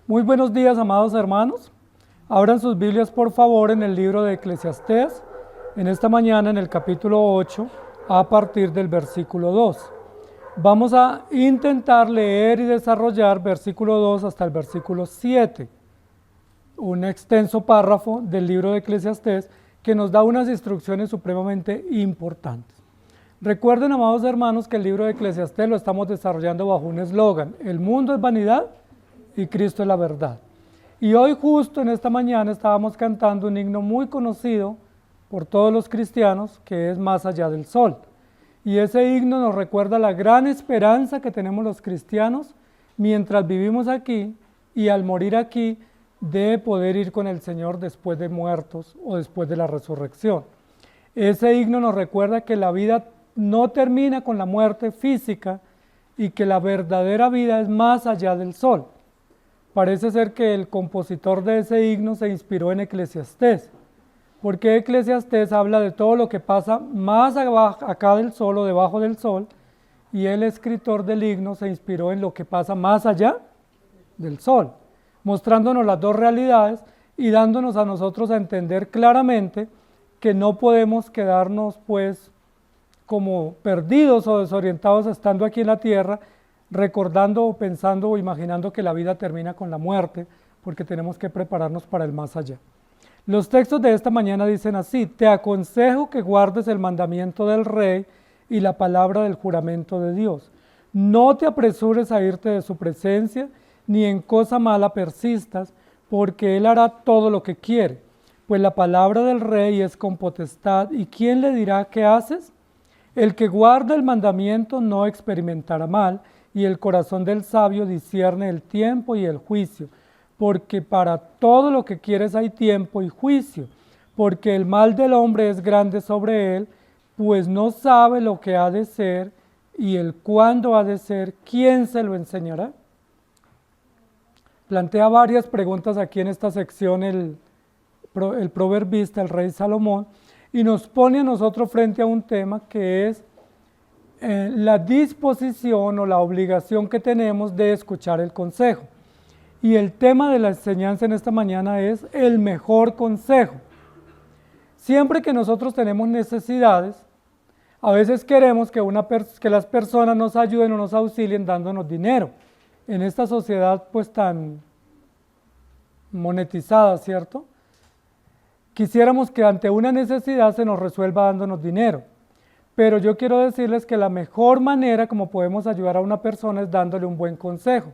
Muy buenos días, amados hermanos. Abran sus Biblias, por favor, en el libro de Eclesiastés, en esta mañana en el capítulo 8, a partir del versículo 2. Vamos a intentar leer y desarrollar versículo 2 hasta el versículo 7, un extenso párrafo del libro de Eclesiastés que nos da unas instrucciones supremamente importantes. Recuerden, amados hermanos, que el libro de Eclesiastés lo estamos desarrollando bajo un eslogan: el mundo es vanidad y Cristo es la verdad. Y hoy justo en esta mañana estábamos cantando un himno muy conocido por todos los cristianos, que es Más allá del sol. Y ese himno nos recuerda la gran esperanza que tenemos los cristianos mientras vivimos aquí y al morir aquí, de poder ir con el Señor después de muertos o después de la resurrección. Ese himno nos recuerda que la vida no termina con la muerte física y que la verdadera vida es más allá del sol. Parece ser que el compositor de ese himno se inspiró en Eclesiastés, porque Eclesiastés habla de todo lo que pasa más acá del sol o debajo del sol, y el escritor del himno se inspiró en lo que pasa más allá del sol, mostrándonos las dos realidades y dándonos a nosotros a entender claramente que no podemos quedarnos pues como perdidos o desorientados estando aquí en la tierra, recordando o pensando o imaginando que la vida termina con la muerte, porque tenemos que prepararnos para el más allá. Los textos de esta mañana dicen así: te aconsejo que guardes el mandamiento del rey y la palabra del juramento de Dios. No te apresures a irte de su presencia, ni en cosa mala persistas, porque él hará todo lo que quiere. Pues la palabra del rey es con potestad, ¿y quién le dirá qué haces? El que guarda el mandamiento no experimentará mal, y el corazón del sabio discierne el tiempo y el juicio, porque para todo lo que quieres hay tiempo y juicio, porque el mal del hombre es grande sobre él, pues no sabe lo que ha de ser, y el cuándo ha de ser, ¿quién se lo enseñará? Plantea varias preguntas aquí en esta sección el proverbista, el rey Salomón, y nos pone a nosotros frente a un tema que es la disposición o la obligación que tenemos de escuchar el consejo. Y el tema de la enseñanza en esta mañana es el mejor consejo. Siempre que nosotros tenemos necesidades, a veces queremos que las personas nos ayuden o nos auxilien dándonos dinero. En esta sociedad pues tan monetizada, ¿cierto? Quisiéramos que ante una necesidad se nos resuelva dándonos dinero. Pero yo quiero decirles que la mejor manera como podemos ayudar a una persona es dándole un buen consejo.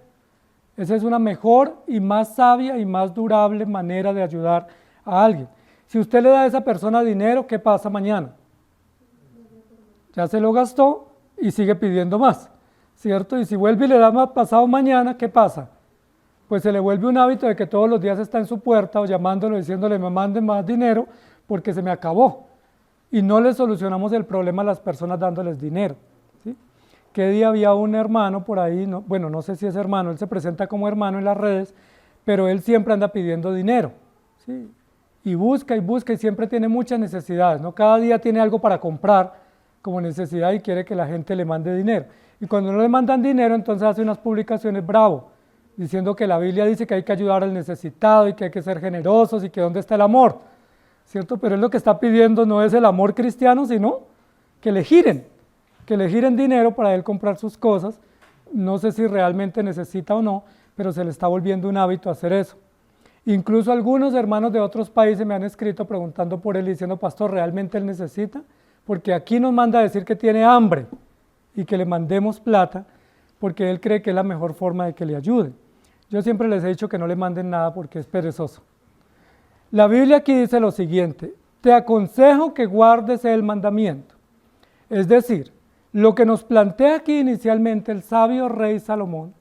Esa es una mejor y más sabia y más durable manera de ayudar a alguien. Si usted le da a esa persona dinero, ¿qué pasa mañana? Ya se lo gastó y sigue pidiendo más, ¿cierto? Y si vuelve y le da más pasado mañana, ¿qué pasa? Pues se le vuelve un hábito de que todos los días está en su puerta o llamándolo, diciéndole: me manden más dinero porque se me acabó. Y no le solucionamos el problema a las personas dándoles dinero, ¿sí? Que día había un hermano por ahí, no sé si es hermano, él se presenta como hermano en las redes, pero él siempre anda pidiendo dinero, ¿sí? Y busca y siempre tiene muchas necesidades, ¿no? Cada día tiene algo para comprar como necesidad y quiere que la gente le mande dinero. Y cuando no le mandan dinero, entonces hace unas publicaciones bravo, diciendo que la Biblia dice que hay que ayudar al necesitado y que hay que ser generosos y que dónde está el amor, ¿cierto? Pero él lo que está pidiendo no es el amor cristiano, sino que le giren dinero para él comprar sus cosas. No sé si realmente necesita o no, pero se le está volviendo un hábito hacer eso. Incluso algunos hermanos de otros países me han escrito preguntando por él y diciendo: pastor, ¿realmente él necesita? Porque aquí nos manda a decir que tiene hambre y que le mandemos plata porque él cree que es la mejor forma de que le ayude. Yo siempre les he dicho que no le manden nada porque es perezoso. La Biblia aquí dice lo siguiente: te aconsejo que guardes el mandamiento. Es decir, lo que nos plantea aquí inicialmente el sabio rey Salomón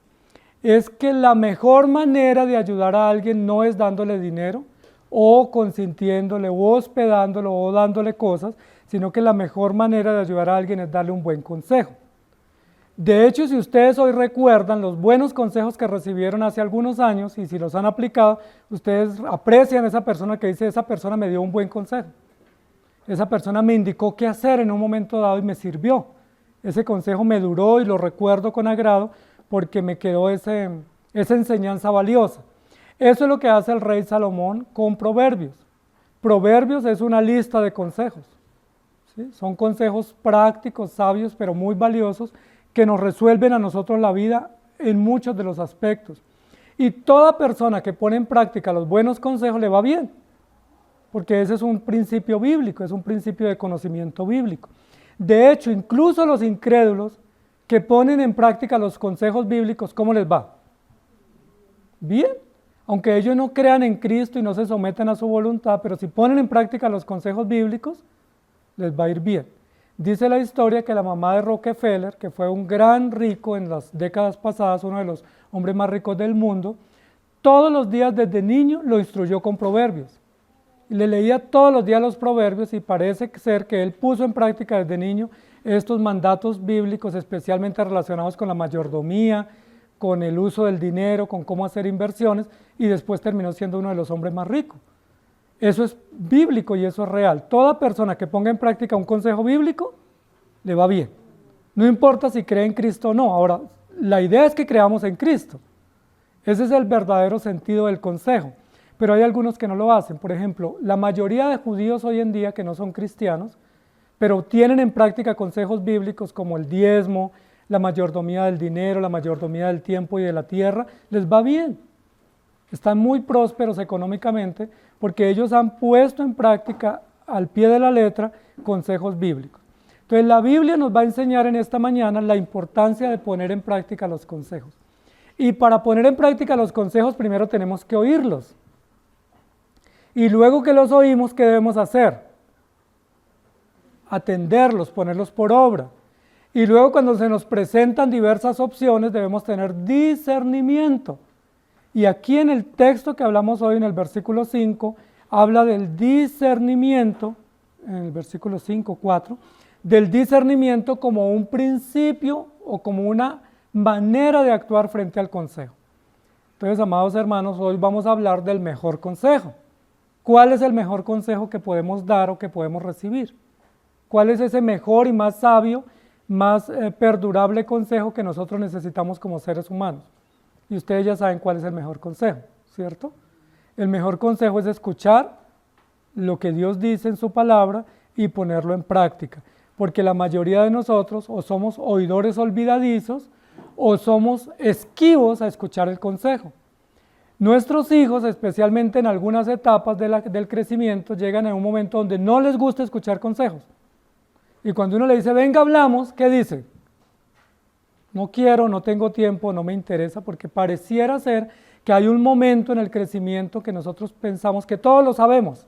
es que la mejor manera de ayudar a alguien no es dándole dinero o consintiéndole o hospedándolo o dándole cosas, sino que la mejor manera de ayudar a alguien es darle un buen consejo. De hecho, si ustedes hoy recuerdan los buenos consejos que recibieron hace algunos años y si los han aplicado, ustedes aprecian a esa persona que dice: esa persona me dio un buen consejo. Esa persona me indicó qué hacer en un momento dado y me sirvió. Ese consejo me duró y lo recuerdo con agrado porque me quedó esa enseñanza valiosa. Eso es lo que hace el rey Salomón con Proverbios. Proverbios es una lista de consejos, ¿sí? Son consejos prácticos, sabios, pero muy valiosos, que nos resuelven a nosotros la vida en muchos de los aspectos. Y toda persona que pone en práctica los buenos consejos le va bien, porque ese es un principio bíblico, es un principio de conocimiento bíblico. De hecho, incluso los incrédulos que ponen en práctica los consejos bíblicos, ¿cómo les va? Bien, aunque ellos no crean en Cristo y no se sometan a su voluntad, pero si ponen en práctica los consejos bíblicos, les va a ir bien. Dice la historia que la mamá de Rockefeller, que fue un gran rico en las décadas pasadas, uno de los hombres más ricos del mundo, todos los días desde niño lo instruyó con proverbios. Y le leía todos los días los proverbios y parece ser que él puso en práctica desde niño estos mandatos bíblicos, especialmente relacionados con la mayordomía, con el uso del dinero, con cómo hacer inversiones, y después terminó siendo uno de los hombres más ricos. Eso es bíblico y eso es real. Toda persona que ponga en práctica un consejo bíblico, le va bien. No importa si cree en Cristo o no. Ahora, la idea es que creamos en Cristo. Ese es el verdadero sentido del consejo. Pero hay algunos que no lo hacen. Por ejemplo, la mayoría de judíos hoy en día que no son cristianos, pero tienen en práctica consejos bíblicos como el diezmo, la mayordomía del dinero, la mayordomía del tiempo y de la tierra, les va bien. Están muy prósperos económicamente porque ellos han puesto en práctica al pie de la letra consejos bíblicos. Entonces la Biblia nos va a enseñar en esta mañana la importancia de poner en práctica los consejos. Y para poner en práctica los consejos primero tenemos que oírlos. Y luego que los oímos, ¿qué debemos hacer? Atenderlos, ponerlos por obra. Y luego cuando se nos presentan diversas opciones debemos tener discernimiento. Y aquí en el texto que hablamos hoy, en el versículo 5, habla del discernimiento, en el versículo 5, 4, del discernimiento como un principio o como una manera de actuar frente al consejo. Entonces, amados hermanos, hoy vamos a hablar del mejor consejo. ¿Cuál es el mejor consejo que podemos dar o que podemos recibir? ¿Cuál es ese mejor y más sabio, más perdurable consejo que nosotros necesitamos como seres humanos? Y ustedes ya saben cuál es el mejor consejo, ¿cierto? El mejor consejo es escuchar lo que Dios dice en su palabra y ponerlo en práctica. Porque la mayoría de nosotros o somos oidores olvidadizos o somos esquivos a escuchar el consejo. Nuestros hijos, especialmente en algunas etapas del crecimiento, llegan a un momento donde no les gusta escuchar consejos. Y cuando uno le dice, venga, hablamos, ¿qué dice? No quiero, no tengo tiempo, no me interesa, porque pareciera ser que hay un momento en el crecimiento que nosotros pensamos que todos lo sabemos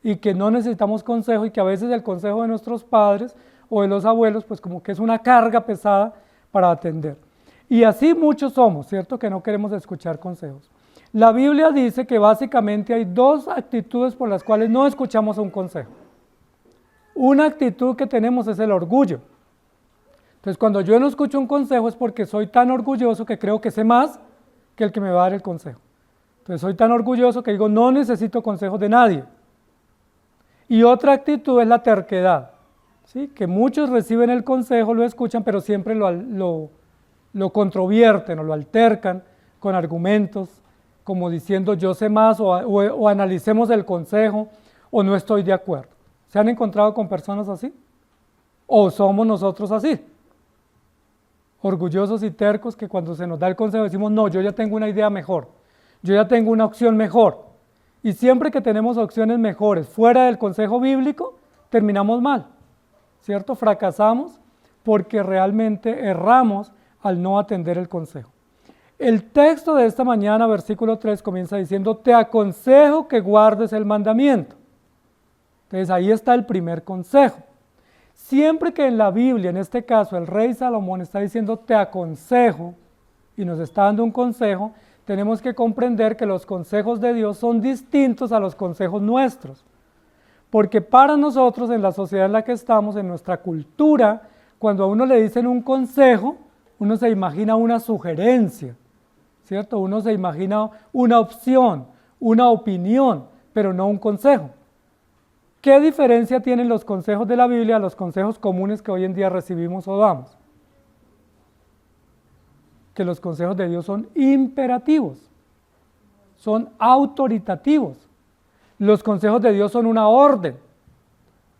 y que no necesitamos consejo y que a veces el consejo de nuestros padres o de los abuelos pues como que es una carga pesada para atender. Y así muchos somos, ¿cierto? Que no queremos escuchar consejos. La Biblia dice que básicamente hay dos actitudes por las cuales no escuchamos un consejo. Una actitud que tenemos es el orgullo. Entonces, cuando yo no escucho un consejo es porque soy tan orgulloso que creo que sé más que el que me va a dar el consejo. Entonces, soy tan orgulloso que digo, no necesito consejos de nadie. Y otra actitud es la terquedad, ¿sí? Que muchos reciben el consejo, lo escuchan, pero siempre lo controvierten o lo altercan con argumentos, como diciendo yo sé más o analicemos el consejo o no estoy de acuerdo. ¿Se han encontrado con personas así? ¿O somos nosotros así? Orgullosos y tercos que cuando se nos da el consejo decimos, no, yo ya tengo una idea mejor, yo ya tengo una opción mejor. Y siempre que tenemos opciones mejores fuera del consejo bíblico, terminamos mal, ¿cierto? Fracasamos porque realmente erramos al no atender el consejo. El texto de esta mañana, versículo 3, comienza diciendo, te aconsejo que guardes el mandamiento. Entonces ahí está el primer consejo. Siempre que en la Biblia, en este caso el rey Salomón está diciendo te aconsejo y nos está dando un consejo, tenemos que comprender que los consejos de Dios son distintos a los consejos nuestros. Porque para nosotros, en la sociedad en la que estamos, en nuestra cultura, cuando a uno le dicen un consejo, uno se imagina una sugerencia, ¿cierto? Uno se imagina una opción, una opinión, pero no un consejo. ¿Qué diferencia tienen los consejos de la Biblia a los consejos comunes que hoy en día recibimos o damos? Que los consejos de Dios son imperativos. son autoritativos. Los consejos de Dios son una orden.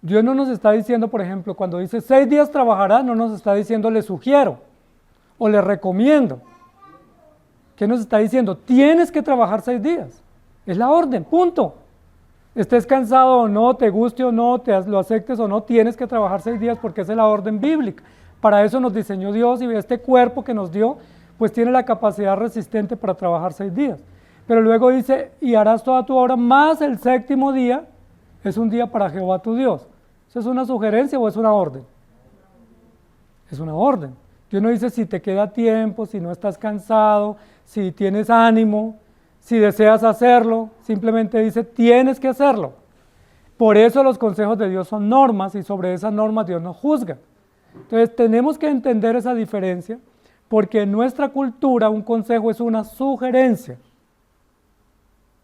Dios no nos está diciendo, por ejemplo, cuando dice 6 días trabajarás, no nos está diciendo le sugiero o le recomiendo. ¿Qué nos está diciendo? Tienes que trabajar 6 días. Es la orden, punto. Estés cansado o no, te guste o no, lo aceptes o no, tienes que trabajar 6 días porque esa es la orden bíblica. Para eso nos diseñó Dios y este cuerpo que nos dio, pues tiene la capacidad resistente para trabajar 6 días. Pero luego dice, y harás toda tu obra más el 7º día, es un día para Jehová tu Dios. ¿Eso es una sugerencia o es una orden? Es una orden. Dios no dice si te queda tiempo, si no estás cansado, si tienes ánimo, si deseas hacerlo, simplemente dice tienes que hacerlo. Por eso los consejos de Dios son normas y sobre esas normas Dios nos juzga. Entonces tenemos que entender esa diferencia porque en nuestra cultura un consejo es una sugerencia.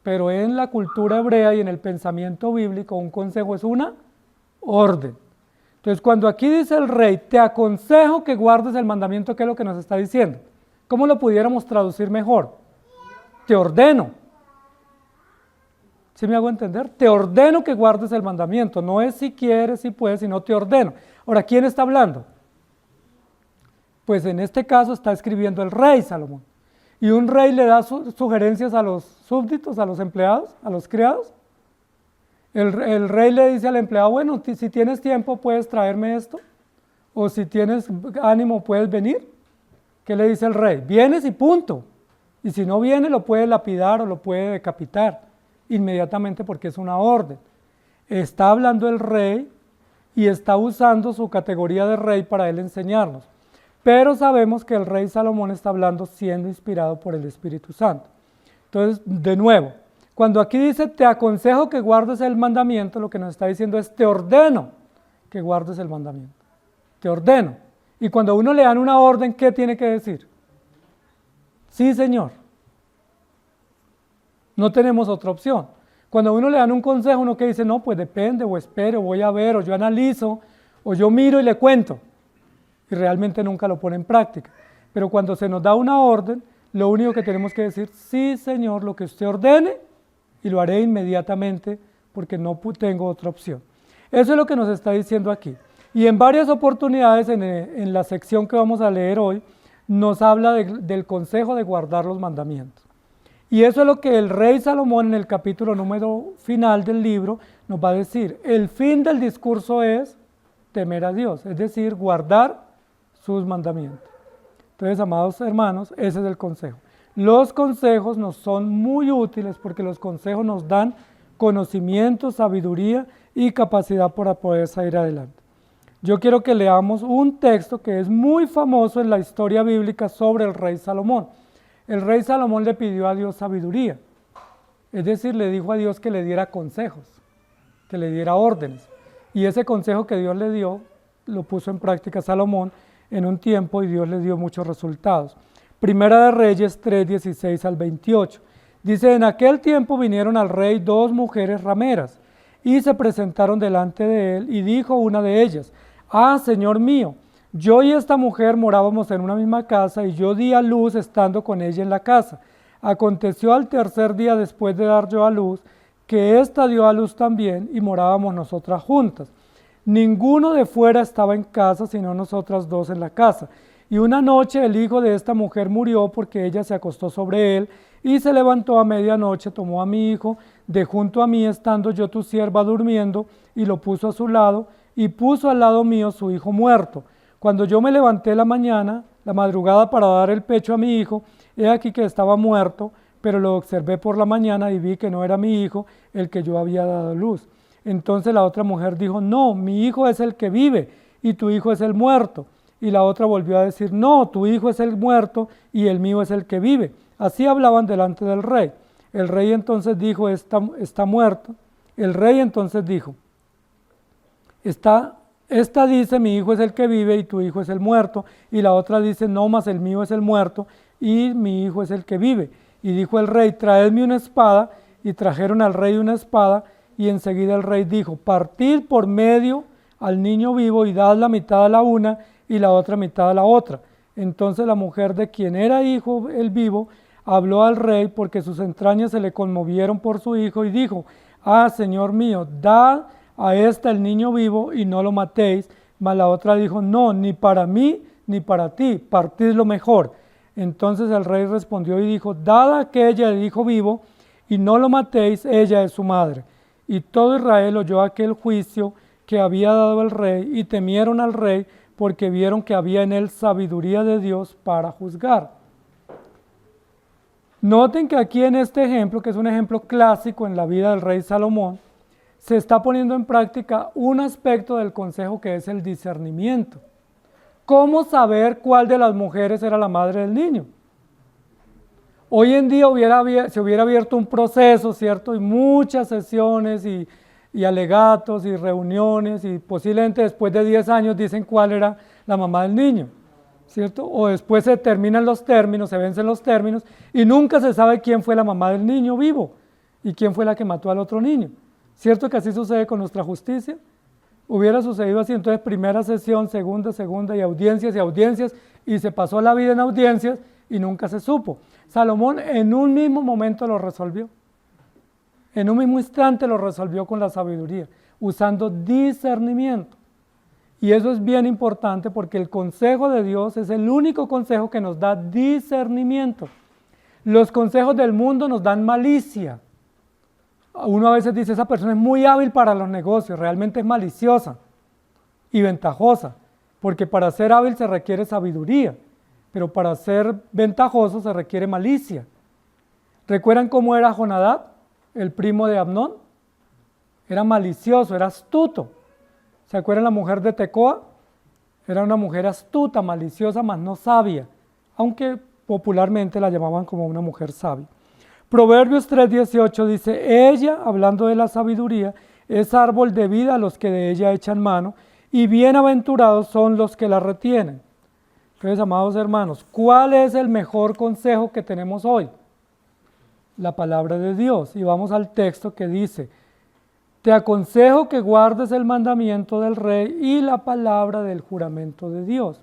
Pero en la cultura hebrea y en el pensamiento bíblico un consejo es una orden. Entonces cuando aquí dice el rey, te aconsejo que guardes el mandamiento, ¿qué es lo que nos está diciendo? ¿Cómo lo pudiéramos traducir mejor? Te ordeno. ¿Sí me hago entender? Te ordeno que guardes el mandamiento. No es si quieres, si puedes, sino te ordeno. Ahora, ¿quién está hablando? Pues en este caso está escribiendo el rey Salomón. ¿Y un rey le da sugerencias a los súbditos, a los empleados, a los criados? El rey le dice al empleado, bueno, si tienes tiempo puedes traerme esto, o si tienes ánimo puedes venir. ¿Qué le dice el rey? Vienes y punto. Y si no viene lo puede lapidar o lo puede decapitar inmediatamente porque es una orden. Está hablando el rey y está usando su categoría de rey para él enseñarnos. Pero sabemos que el rey Salomón está hablando siendo inspirado por el Espíritu Santo. Entonces, de nuevo, cuando aquí dice te aconsejo que guardes el mandamiento, lo que nos está diciendo es te ordeno que guardes el mandamiento. Te ordeno. Y cuando a uno le dan una orden, ¿qué tiene que decir? Sí, Señor. No tenemos otra opción. Cuando a uno le dan un consejo, uno que dice, no, pues depende, o espero, voy a ver, o yo analizo, o yo miro y le cuento. Y realmente nunca lo pone en práctica. Pero cuando se nos da una orden, lo único que tenemos que decir, sí, Señor, lo que usted ordene, y lo haré inmediatamente, porque no tengo otra opción. Eso es lo que nos está diciendo aquí. Y en varias oportunidades, en la sección que vamos a leer hoy, nos habla del consejo de guardar los mandamientos. Y eso es lo que el rey Salomón en el capítulo número final del libro nos va a decir. El fin del discurso es temer a Dios, es decir, guardar sus mandamientos. Entonces, amados hermanos, ese es el consejo. Los consejos nos son muy útiles porque los consejos nos dan conocimiento, sabiduría y capacidad para poder salir adelante. Yo quiero que leamos un texto que es muy famoso en la historia bíblica sobre el rey Salomón. El rey Salomón le pidió a Dios sabiduría, es decir, le dijo a Dios que le diera consejos, que le diera órdenes. Y ese consejo que Dios le dio, lo puso en práctica Salomón en un tiempo y Dios le dio muchos resultados. Primera de Reyes 3, 16 al 28. Dice, en aquel tiempo vinieron al rey 2 mujeres rameras y se presentaron delante de él y dijo una de ellas, ah, Señor mío, yo y esta mujer morábamos en una misma casa y yo di a luz estando con ella en la casa. Aconteció al 3er día después de dar yo a luz, que ésta dio a luz también y morábamos nosotras juntas. Ninguno de fuera estaba en casa, sino nosotras 2 en la casa. Y una noche el hijo de esta mujer murió porque ella se acostó sobre él y se levantó a medianoche, tomó a mi hijo de junto a mí, estando yo tu sierva durmiendo, y lo puso a su lado, y puso al lado mío su hijo muerto. Cuando yo me levanté la madrugada para dar el pecho a mi hijo, he aquí que estaba muerto, pero lo observé por la mañana y vi que no era mi hijo el que yo había dado a luz. Entonces la otra mujer dijo, no, mi hijo es el que vive y tu hijo es el muerto. Y la otra volvió a decir, no, tu hijo es el muerto y el mío es el que vive. Así hablaban delante del rey. El rey entonces dijo, está muerto. El rey entonces dijo, esta dice, mi hijo es el que vive y tu hijo es el muerto. Y la otra dice, no, mas el mío es el muerto y mi hijo es el que vive. Y dijo el rey, traedme una espada. Y trajeron al rey una espada. Y enseguida el rey dijo, partid por medio al niño vivo y dad la mitad a la una y la otra mitad a la otra. Entonces la mujer de quien era hijo el vivo habló al rey porque sus entrañas se le conmovieron por su hijo y dijo: ah, Señor mío, dad a esta el niño vivo y no lo matéis. Mas la otra dijo: no, ni para mí ni para ti, partid lo mejor. Entonces el rey respondió y dijo: dad a aquella el hijo vivo y no lo matéis, ella es su madre. Y todo Israel oyó aquel juicio que había dado el rey y temieron al rey porque vieron que había en él sabiduría de Dios para juzgar. Noten que aquí en este ejemplo, que es un ejemplo clásico en la vida del rey Salomón, se está poniendo en práctica un aspecto del consejo que es el discernimiento. ¿Cómo saber cuál de las mujeres era la madre del niño? Hoy en día se hubiera abierto un proceso, ¿cierto? Y muchas sesiones y alegatos y reuniones y posiblemente después de 10 años dicen cuál era la mamá del niño, ¿cierto? O después se terminan los términos, se vencen los términos y nunca se sabe quién fue la mamá del niño vivo y quién fue la que mató al otro niño. ¿Cierto que así sucede con nuestra justicia? Hubiera sucedido así, entonces primera sesión, segunda y audiencias y se pasó la vida en audiencias y nunca se supo. Salomón en un mismo momento lo resolvió. En un mismo instante lo resolvió con la sabiduría, usando discernimiento. Y eso es bien importante porque el consejo de Dios es el único consejo que nos da discernimiento. Los consejos del mundo nos dan malicia. Uno a veces dice: esa persona es muy hábil para los negocios, realmente es maliciosa y ventajosa, porque para ser hábil se requiere sabiduría, pero para ser ventajoso se requiere malicia. ¿Recuerdan cómo era Jonadab, el primo de Amnón? Era malicioso, era astuto. ¿Se acuerdan la mujer de Tecoa? Era una mujer astuta, maliciosa, mas no sabia, aunque popularmente la llamaban como una mujer sabia. Proverbios 3:18 dice: ella, hablando de la sabiduría, es árbol de vida a los que de ella echan mano, y bienaventurados son los que la retienen. Entonces, amados hermanos, ¿cuál es el mejor consejo que tenemos hoy? La palabra de Dios. Y vamos al texto que dice: te aconsejo que guardes el mandamiento del rey y la palabra del juramento de Dios.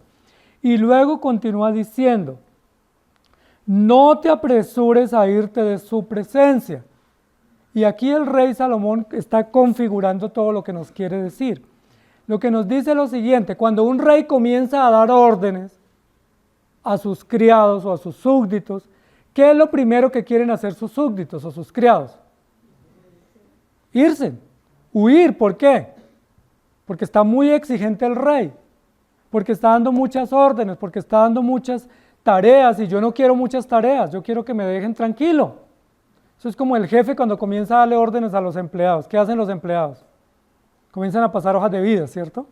Y luego continúa diciendo: no te apresures a irte de su presencia. Y aquí el rey Salomón está configurando todo lo que nos quiere decir. Lo que nos dice es lo siguiente: cuando un rey comienza a dar órdenes a sus criados o a sus súbditos, ¿qué es lo primero que quieren hacer sus súbditos o sus criados? Irse, huir. ¿Por qué? Porque está muy exigente el rey, porque está dando muchas órdenes, porque está dando muchas tareas y yo no quiero muchas tareas, yo quiero que me dejen tranquilo. Eso es como el jefe cuando comienza a darle órdenes a los empleados. ¿Qué hacen los empleados? Comienzan a pasar hojas de vida, ¿cierto?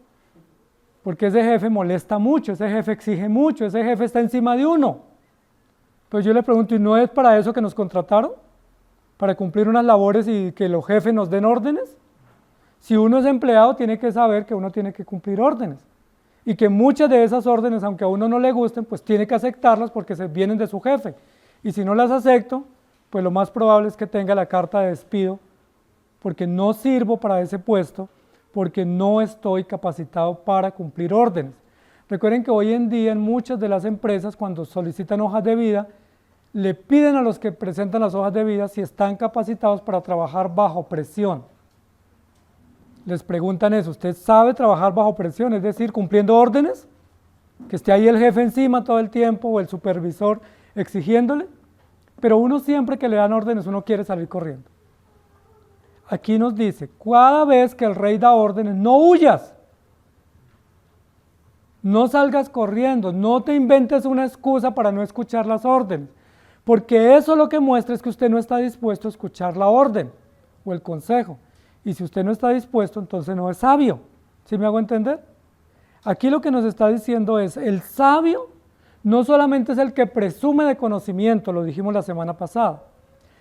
Porque ese jefe molesta mucho, ese jefe exige mucho, ese jefe está encima de uno. Pues yo le pregunto: ¿y no es para eso que nos contrataron? ¿Para cumplir unas labores y que los jefes nos den órdenes? Si uno es empleado, tiene que saber que uno tiene que cumplir órdenes. Y que muchas de esas órdenes, aunque a uno no le gusten, pues tiene que aceptarlas porque se vienen de su jefe. Y si no las acepto, pues lo más probable es que tenga la carta de despido, porque no sirvo para ese puesto, porque no estoy capacitado para cumplir órdenes. Recuerden que hoy en día en muchas de las empresas, cuando solicitan hojas de vida, le piden a los que presentan las hojas de vida si están capacitados para trabajar bajo presión. Les preguntan eso: ¿usted sabe trabajar bajo presión? Es decir, cumpliendo órdenes, que esté ahí el jefe encima todo el tiempo o el supervisor exigiéndole. Pero uno siempre que le dan órdenes, uno quiere salir corriendo. Aquí nos dice: cada vez que el rey da órdenes, no huyas. No salgas corriendo, no te inventes una excusa para no escuchar las órdenes, porque eso lo que muestra es que usted no está dispuesto a escuchar la orden o el consejo. Y si usted no está dispuesto, entonces no es sabio. ¿Sí me hago entender? Aquí lo que nos está diciendo es: el sabio no solamente es el que presume de conocimiento, lo dijimos la semana pasada.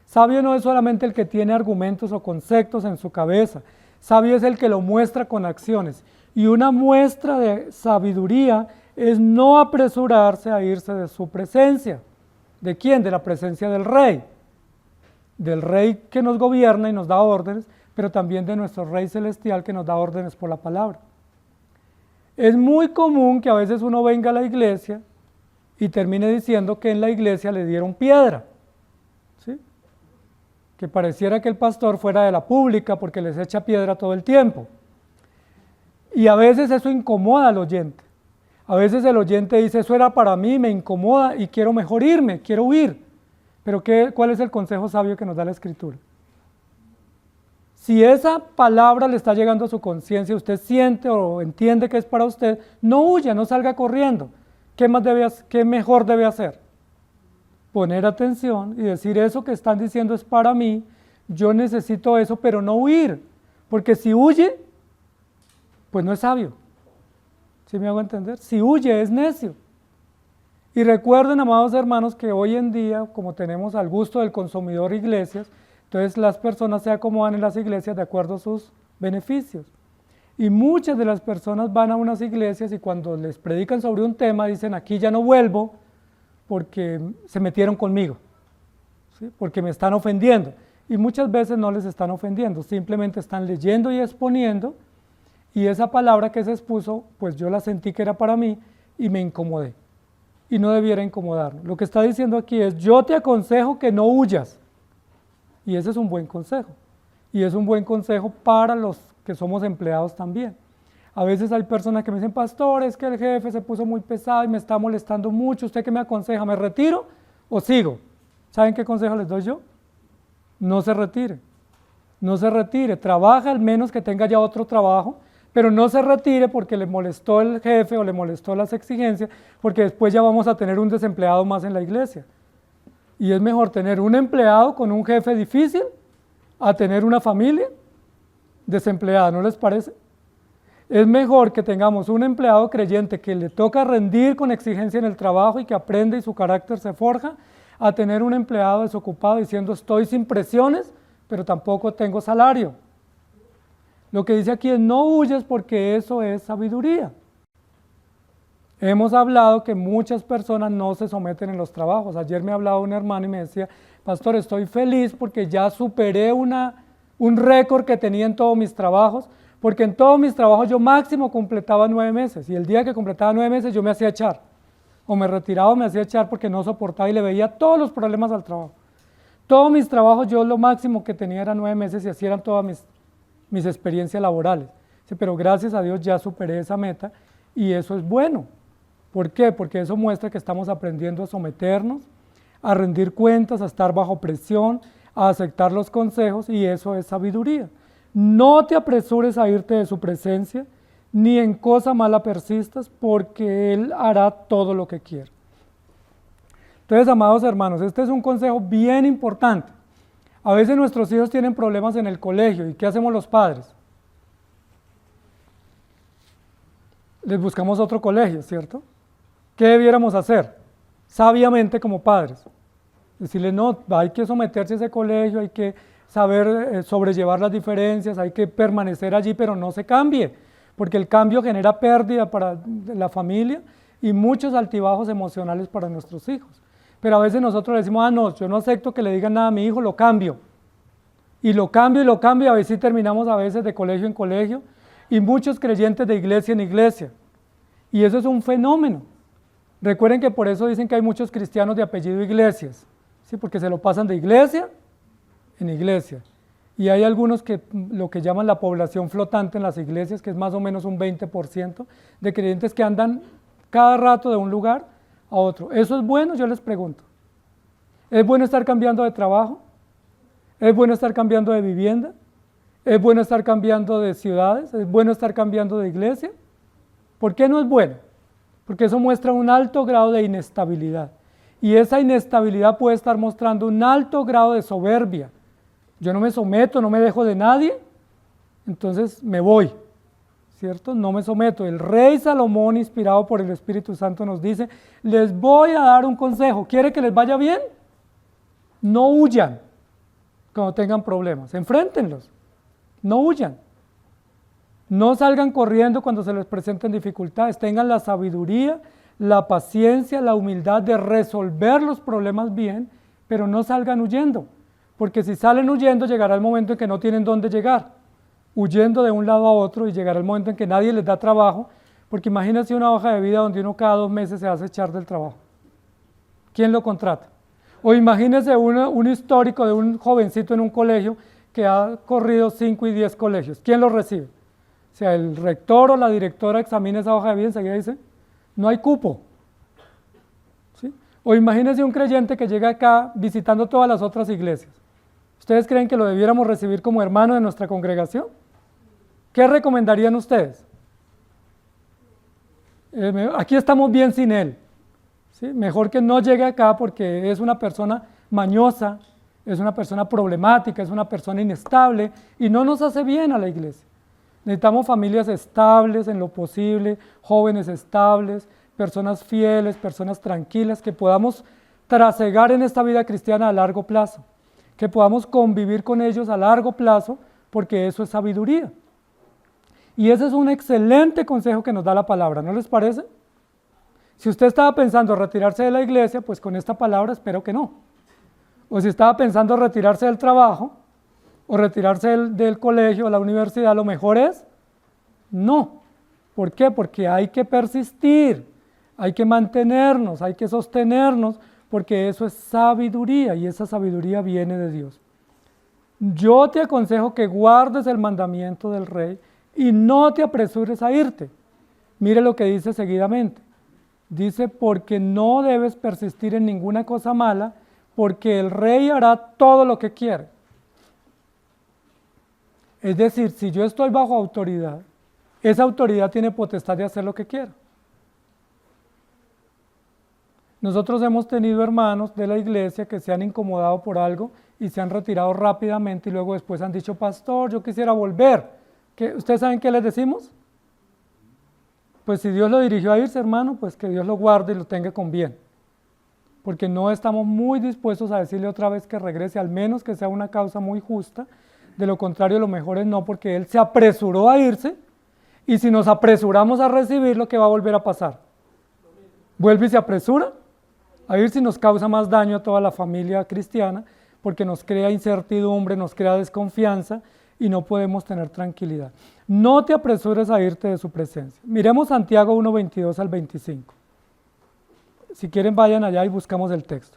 Sabio no es solamente el que tiene argumentos o conceptos en su cabeza. Sabio es el que lo muestra con acciones. Y una muestra de sabiduría es no apresurarse a irse de su presencia. ¿De quién? De la presencia del rey. Del rey que nos gobierna y nos da órdenes, pero también de nuestro Rey Celestial que nos da órdenes por la palabra. Es muy común que a veces uno venga a la iglesia y termine diciendo que en la iglesia le dieron piedra. que pareciera que el pastor fuera de la pública porque les echa piedra todo el tiempo. Y a veces eso incomoda al oyente. A veces el oyente dice, eso era para mí, me incomoda y quiero mejor irme, quiero huir. Pero ¿cuál es el consejo sabio que nos da la Escritura? Si esa palabra le está llegando a su conciencia, usted siente o entiende que es para usted, no huya, no salga corriendo. ¿Qué mejor debe hacer? Poner atención y decir, eso que están diciendo es para mí, yo necesito eso, pero no huir. Porque si huye, pues no es sabio. ¿Sí me hago entender? Si huye, es necio. Y recuerden, amados hermanos, que hoy en día, como tenemos al gusto del consumidor iglesias, entonces las personas se acomodan en las iglesias de acuerdo a sus beneficios. Y muchas de las personas van a unas iglesias y cuando les predican sobre un tema dicen, aquí ya no vuelvo porque se metieron conmigo, ¿sí? Porque me están ofendiendo. Y muchas veces no les están ofendiendo, simplemente están leyendo y exponiendo, y esa palabra que se expuso, pues yo la sentí que era para mí y me incomodé. Y no debiera incomodarnos. Lo que está diciendo aquí es, yo te aconsejo que no huyas. Y ese es un buen consejo. Y es un buen consejo para los que somos empleados también. A veces hay personas que me dicen, pastor, es que el jefe se puso muy pesado y me está molestando mucho. ¿Usted qué me aconseja? ¿Me retiro o sigo? ¿Saben qué consejo les doy yo? No se retire. No se retire. Trabaja al menos que tenga ya otro trabajo, pero no se retire porque le molestó el jefe o le molestó las exigencias, porque después ya vamos a tener un desempleado más en la iglesia. Y es mejor tener un empleado con un jefe difícil a tener una familia desempleada, ¿no les parece? Es mejor que tengamos un empleado creyente que le toca rendir con exigencia en el trabajo y que aprende y su carácter se forja, a tener un empleado desocupado diciendo estoy sin presiones, pero tampoco tengo salario. Lo que dice aquí es no huyas porque eso es sabiduría. Hemos hablado que muchas personas no se someten en los trabajos. Ayer me hablaba un hermano y me decía, pastor, estoy feliz porque ya superé un récord que tenía en todos mis trabajos, porque en todos mis trabajos yo máximo completaba 9 meses y el día que completaba 9 meses yo me hacía echar, o me retiraba o me hacía echar porque no soportaba y le veía todos los problemas al trabajo. Todos mis trabajos yo lo máximo que tenía era 9 meses y así eran todas mis experiencias laborales. Sí, pero gracias a Dios ya superé esa meta y eso es bueno. ¿Por qué? Porque eso muestra que estamos aprendiendo a someternos, a rendir cuentas, a estar bajo presión, a aceptar los consejos y eso es sabiduría. No te apresures a irte de su presencia, ni en cosa mala persistas, porque Él hará todo lo que quiera. Entonces, amados hermanos, este es un consejo bien importante. A veces nuestros hijos tienen problemas en el colegio, ¿y qué hacemos los padres? Les buscamos otro colegio, ¿cierto? ¿Qué debiéramos hacer? Sabiamente como padres. Decirle, no, hay que someterse a ese colegio, hay que saber sobrellevar las diferencias, hay que permanecer allí, pero no se cambie, porque el cambio genera pérdida para la familia y muchos altibajos emocionales para nuestros hijos. Pero a veces nosotros le decimos, no, yo no acepto que le digan nada a mi hijo, lo cambio. Y lo cambio, y a veces terminamos a veces de colegio en colegio, y muchos creyentes de iglesia en iglesia. Y eso es un fenómeno. Recuerden que por eso dicen que hay muchos cristianos de apellido Iglesias, ¿sí? Porque se lo pasan de iglesia en iglesia. Y hay algunos que lo que llaman la población flotante en las iglesias, que es más o menos un 20% de creyentes que andan cada rato de un lugar a otro. ¿Eso es bueno? Yo les pregunto. ¿Es bueno estar cambiando de trabajo? ¿Es bueno estar cambiando de vivienda? ¿Es bueno estar cambiando de ciudades? ¿Es bueno estar cambiando de iglesia? ¿Por qué no es bueno? Porque eso muestra un alto grado de inestabilidad. Y esa inestabilidad puede estar mostrando un alto grado de soberbia. Yo no me someto, no me dejo de nadie, entonces me voy, ¿cierto? No me someto. El rey Salomón, inspirado por el Espíritu Santo, nos dice, les voy a dar un consejo. ¿Quiere que les vaya bien? No huyan cuando tengan problemas, enfréntenlos, no huyan. No salgan corriendo cuando se les presenten dificultades, tengan la sabiduría, la paciencia, la humildad de resolver los problemas bien, pero no salgan huyendo, porque si salen huyendo llegará el momento en que no tienen dónde llegar, huyendo de un lado a otro y llegará el momento en que nadie les da trabajo, porque imagínense una hoja de vida donde uno cada 2 meses se hace echar del trabajo. ¿Quién lo contrata? O imagínense un histórico de un jovencito en un colegio que ha corrido 5 y 10 colegios. ¿Quién lo recibe? O sea, el rector o la directora examina esa hoja de vida y enseguida dice, no hay cupo. ¿Sí? O imagínense un creyente que llega acá visitando todas las otras iglesias. ¿Ustedes creen que lo debiéramos recibir como hermano de nuestra congregación? ¿Qué recomendarían ustedes? Aquí estamos bien sin él. ¿Sí? Mejor que no llegue acá porque es una persona mañosa, es una persona problemática, es una persona inestable y no nos hace bien a la iglesia. Necesitamos familias estables en lo posible, jóvenes estables, personas fieles, personas tranquilas, que podamos trasegar en esta vida cristiana a largo plazo, que podamos convivir con ellos a largo plazo, porque eso es sabiduría. Y ese es un excelente consejo que nos da la palabra, ¿no les parece? Si usted estaba pensando retirarse de la iglesia, pues con esta palabra espero que no. O si estaba pensando retirarse del trabajo, o retirarse del colegio o la universidad, lo mejor es no. ¿Por qué? Porque hay que persistir, hay que mantenernos, hay que sostenernos, porque eso es sabiduría y esa sabiduría viene de Dios. Yo te aconsejo que guardes el mandamiento del rey y no te apresures a irte. Mire lo que dice seguidamente. Dice, porque no debes persistir en ninguna cosa mala, porque el rey hará todo lo que quiere. Es decir, si yo estoy bajo autoridad, esa autoridad tiene potestad de hacer lo que quiera. Nosotros hemos tenido hermanos de la iglesia que se han incomodado por algo y se han retirado rápidamente y luego después han dicho, pastor, yo quisiera volver. ¿Ustedes saben qué les decimos? Pues si Dios lo dirigió a irse, hermano, pues que Dios lo guarde y lo tenga con bien. Porque no estamos muy dispuestos a decirle otra vez que regrese, al menos que sea una causa muy justa. De lo contrario, lo mejor es no, porque Él se apresuró a irse y si nos apresuramos a recibirlo, ¿qué va a volver a pasar? Vuelve y se apresura a irse y nos causa más daño a toda la familia cristiana porque nos crea incertidumbre, nos crea desconfianza y no podemos tener tranquilidad. No te apresures a irte de su presencia. Miremos Santiago 1, 22 al 25. Si quieren vayan allá y buscamos el texto.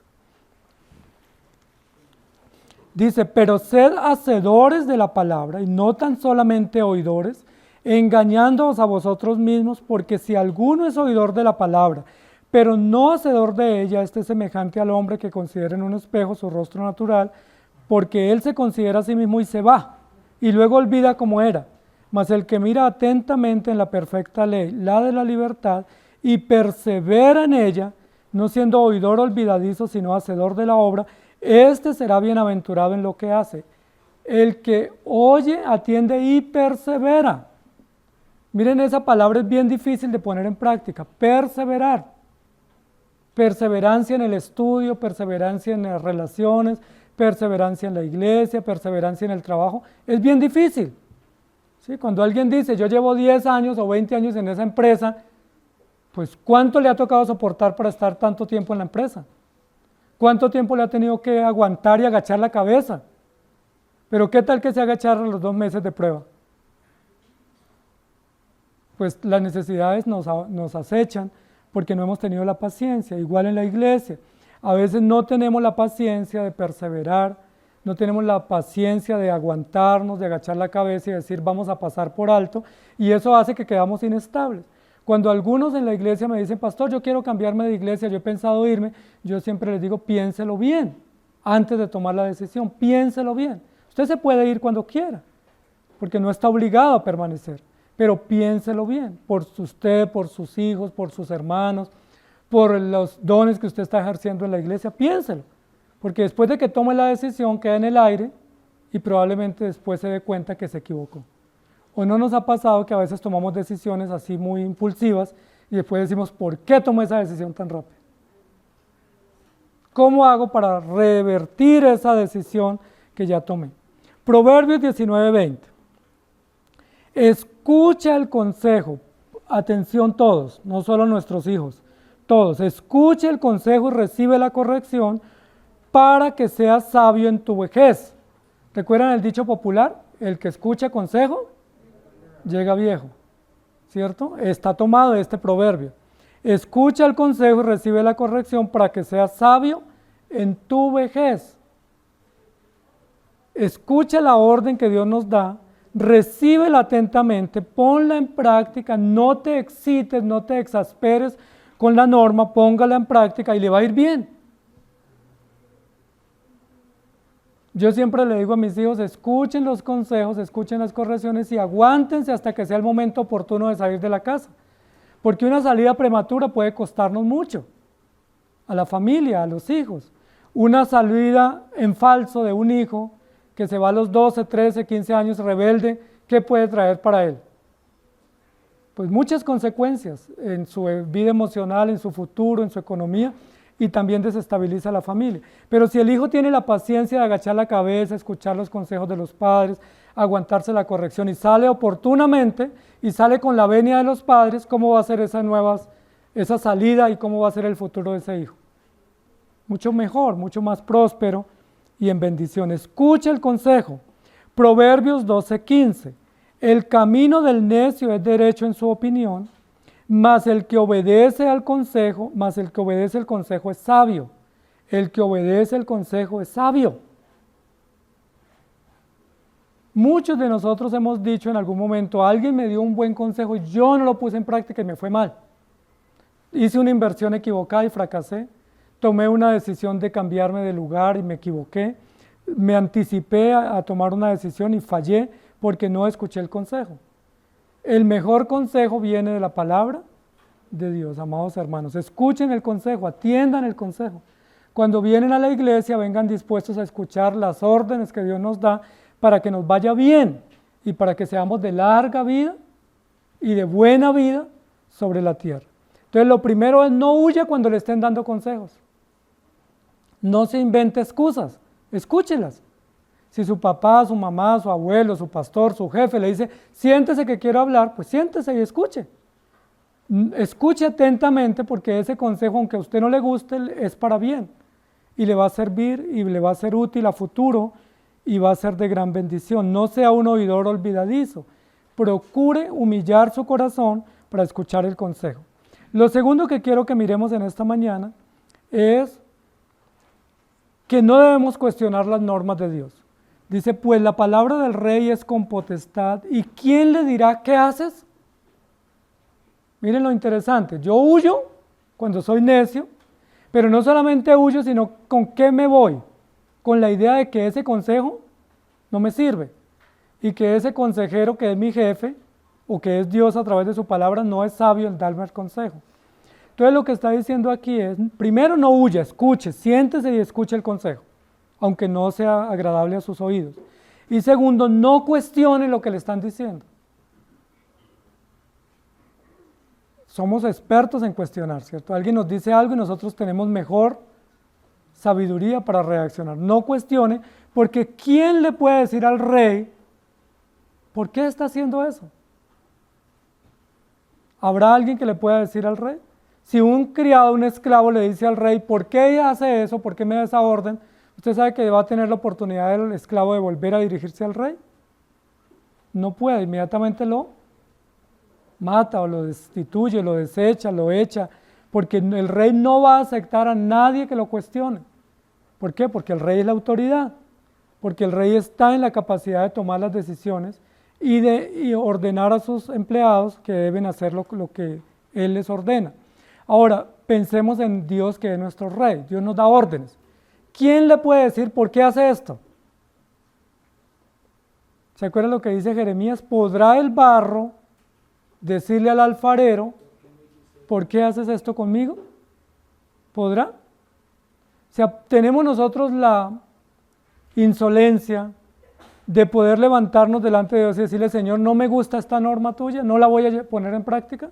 Dice, pero sed hacedores de la palabra y no tan solamente oidores, engañándoos a vosotros mismos, porque si alguno es oidor de la palabra, pero no hacedor de ella, este es semejante al hombre que considera en un espejo su rostro natural, porque él se considera a sí mismo y se va, y luego olvida cómo era. Mas el que mira atentamente en la perfecta ley, la de la libertad, y persevera en ella, no siendo oidor olvidadizo, sino hacedor de la obra, este será bienaventurado en lo que hace. El que oye, atiende y persevera. Miren, esa palabra es bien difícil de poner en práctica, perseverar. Perseverancia en el estudio, perseverancia en las relaciones, perseverancia en la iglesia, perseverancia en el trabajo, es bien difícil. ¿Sí? Cuando alguien dice, yo llevo 10 años o 20 años en esa empresa, pues ¿cuánto le ha tocado soportar para estar tanto tiempo en la empresa? ¿Cuánto tiempo le ha tenido que aguantar y agachar la cabeza? Pero ¿qué tal que se agachara los 2 meses de prueba? Pues las necesidades nos acechan porque no hemos tenido la paciencia, igual en la iglesia. A veces no tenemos la paciencia de perseverar, no tenemos la paciencia de aguantarnos, de agachar la cabeza y decir vamos a pasar por alto, y eso hace que quedamos inestables. Cuando algunos en la iglesia me dicen, pastor, yo quiero cambiarme de iglesia, yo he pensado irme, yo siempre les digo, piénselo bien, antes de tomar la decisión, piénselo bien. Usted se puede ir cuando quiera, porque no está obligado a permanecer, pero piénselo bien, por usted, por sus hijos, por sus hermanos, por los dones que usted está ejerciendo en la iglesia, piénselo, porque después de que tome la decisión queda en el aire y probablemente después se dé cuenta que se equivocó. ¿O no nos ha pasado que a veces tomamos decisiones así muy impulsivas y después decimos, ¿por qué tomé esa decisión tan rápido? ¿Cómo hago para revertir esa decisión que ya tomé? Proverbios 19:20. Escucha el consejo, atención todos, no solo nuestros hijos, todos, escucha el consejo y recibe la corrección para que seas sabio en tu vejez. ¿Recuerdan el dicho popular? El que escucha consejo llega viejo, ¿cierto? Está tomado de este proverbio. Escucha el consejo y recibe la corrección para que seas sabio en tu vejez. Escucha la orden que Dios nos da, recíbela atentamente, ponla en práctica, no te excites, no te exasperes con la norma, póngala en práctica y le va a ir bien. Yo siempre le digo a mis hijos, escuchen los consejos, escuchen las correcciones y aguántense hasta que sea el momento oportuno de salir de la casa. Porque una salida prematura puede costarnos mucho, a la familia, a los hijos. Una salida en falso de un hijo que se va a los 12, 13, 15 años rebelde, ¿qué puede traer para él? Pues muchas consecuencias en su vida emocional, en su futuro, en su economía, y también desestabiliza a la familia. Pero si el hijo tiene la paciencia de agachar la cabeza, escuchar los consejos de los padres, aguantarse la corrección y sale oportunamente y sale con la venia de los padres, ¿cómo va a ser esa salida y cómo va a ser el futuro de ese hijo? Mucho mejor, mucho más próspero y en bendición. Escucha el consejo. Proverbios 12:15. El camino del necio es derecho en su opinión, mas el que obedece el consejo es sabio. El que obedece el consejo es sabio. Muchos de nosotros hemos dicho en algún momento, alguien me dio un buen consejo y yo no lo puse en práctica y me fue mal. Hice una inversión equivocada y fracasé. Tomé una decisión de cambiarme de lugar y me equivoqué. Me anticipé a tomar una decisión y fallé porque no escuché el consejo. El mejor consejo viene de la palabra de Dios, amados hermanos. Escuchen el consejo, atiendan el consejo. Cuando vienen a la iglesia, vengan dispuestos a escuchar las órdenes que Dios nos da para que nos vaya bien y para que seamos de larga vida y de buena vida sobre la tierra. Entonces, lo primero es no huya cuando le estén dando consejos. No se invente excusas, escúchelas. Si su papá, su mamá, su abuelo, su pastor, su jefe le dice, siéntese que quiero hablar, pues siéntese y escuche. Escuche atentamente porque ese consejo, aunque a usted no le guste, es para bien. Y le va a servir y le va a ser útil a futuro y va a ser de gran bendición. No sea un oidor olvidadizo. Procure humillar su corazón para escuchar el consejo. Lo segundo que quiero que miremos en esta mañana es que no debemos cuestionar las normas de Dios. Dice, pues la palabra del rey es con potestad, ¿y quién le dirá qué haces? Miren lo interesante, yo huyo cuando soy necio, pero no solamente huyo, sino ¿con qué me voy? Con la idea de que ese consejo no me sirve, y que ese consejero que es mi jefe, o que es Dios a través de su palabra, no es sabio en darme el consejo. Entonces lo que está diciendo aquí es, primero no huya, escuche, siéntese y escuche el consejo, aunque no sea agradable a sus oídos. Y segundo, no cuestione lo que le están diciendo. Somos expertos en cuestionar, ¿cierto? Alguien nos dice algo y nosotros tenemos mejor sabiduría para reaccionar. No cuestione, porque ¿quién le puede decir al rey por qué está haciendo eso? ¿Habrá alguien que le pueda decir al rey? Si un criado, un esclavo le dice al rey, ¿por qué hace eso? ¿Por qué me da esa orden? ¿Usted sabe que va a tener la oportunidad del esclavo de volver a dirigirse al rey? No puede, inmediatamente lo mata o lo destituye, lo desecha, lo echa, porque el rey no va a aceptar a nadie que lo cuestione. ¿Por qué? Porque el rey es la autoridad, porque el rey está en la capacidad de tomar las decisiones y ordenar a sus empleados que deben hacer lo que él les ordena. Ahora, pensemos en Dios que es nuestro rey, Dios nos da órdenes. ¿Quién le puede decir por qué hace esto? ¿Se acuerdan lo que dice Jeremías? ¿Podrá el barro decirle al alfarero, ¿por qué haces esto conmigo? ¿Podrá? O sea, tenemos nosotros la insolencia de poder levantarnos delante de Dios y decirle, Señor, no me gusta esta norma tuya, no la voy a poner en práctica.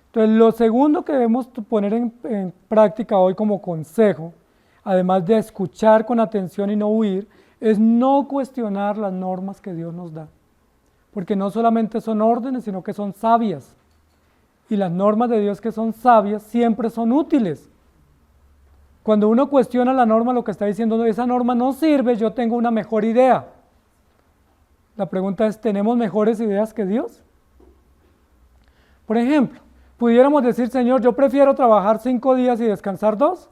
Entonces, lo segundo que debemos poner en práctica hoy como consejo, además de escuchar con atención y no huir, es no cuestionar las normas que Dios nos da. Porque no solamente son órdenes, sino que son sabias. Y las normas de Dios que son sabias siempre son útiles. Cuando uno cuestiona la norma, lo que está diciendo, esa norma no sirve, yo tengo una mejor idea. La pregunta es, ¿tenemos mejores ideas que Dios? Por ejemplo, pudiéramos decir, Señor, yo prefiero trabajar 5 días y descansar 2.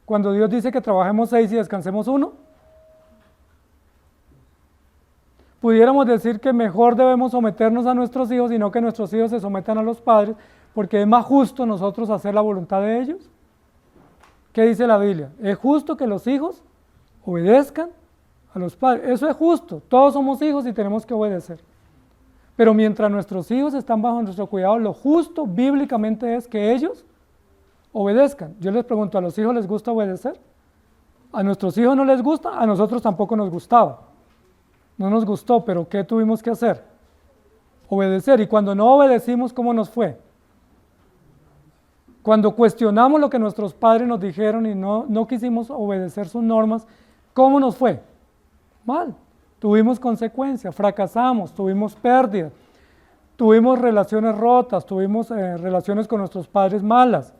cuando Dios dice que trabajemos 6 y descansemos 1? Pudiéramos decir que mejor debemos someternos a nuestros hijos y no que nuestros hijos se sometan a los padres, porque es más justo nosotros hacer la voluntad de ellos. ¿Qué dice la Biblia? Es justo que los hijos obedezcan a los padres. Eso es justo. Todos somos hijos y tenemos que obedecer. Pero mientras nuestros hijos están bajo nuestro cuidado, lo justo bíblicamente es que ellos obedezcan. Yo les pregunto, ¿a los hijos les gusta obedecer? ¿A nuestros hijos no les gusta? A nosotros tampoco nos gustaba. No nos gustó, pero ¿qué tuvimos que hacer? Obedecer. Y cuando no obedecimos, ¿cómo nos fue? Cuando cuestionamos lo que nuestros padres nos dijeron y no quisimos obedecer sus normas, ¿cómo nos fue? Mal. Tuvimos consecuencias, fracasamos, tuvimos pérdidas, tuvimos relaciones rotas, tuvimos relaciones con nuestros padres malas.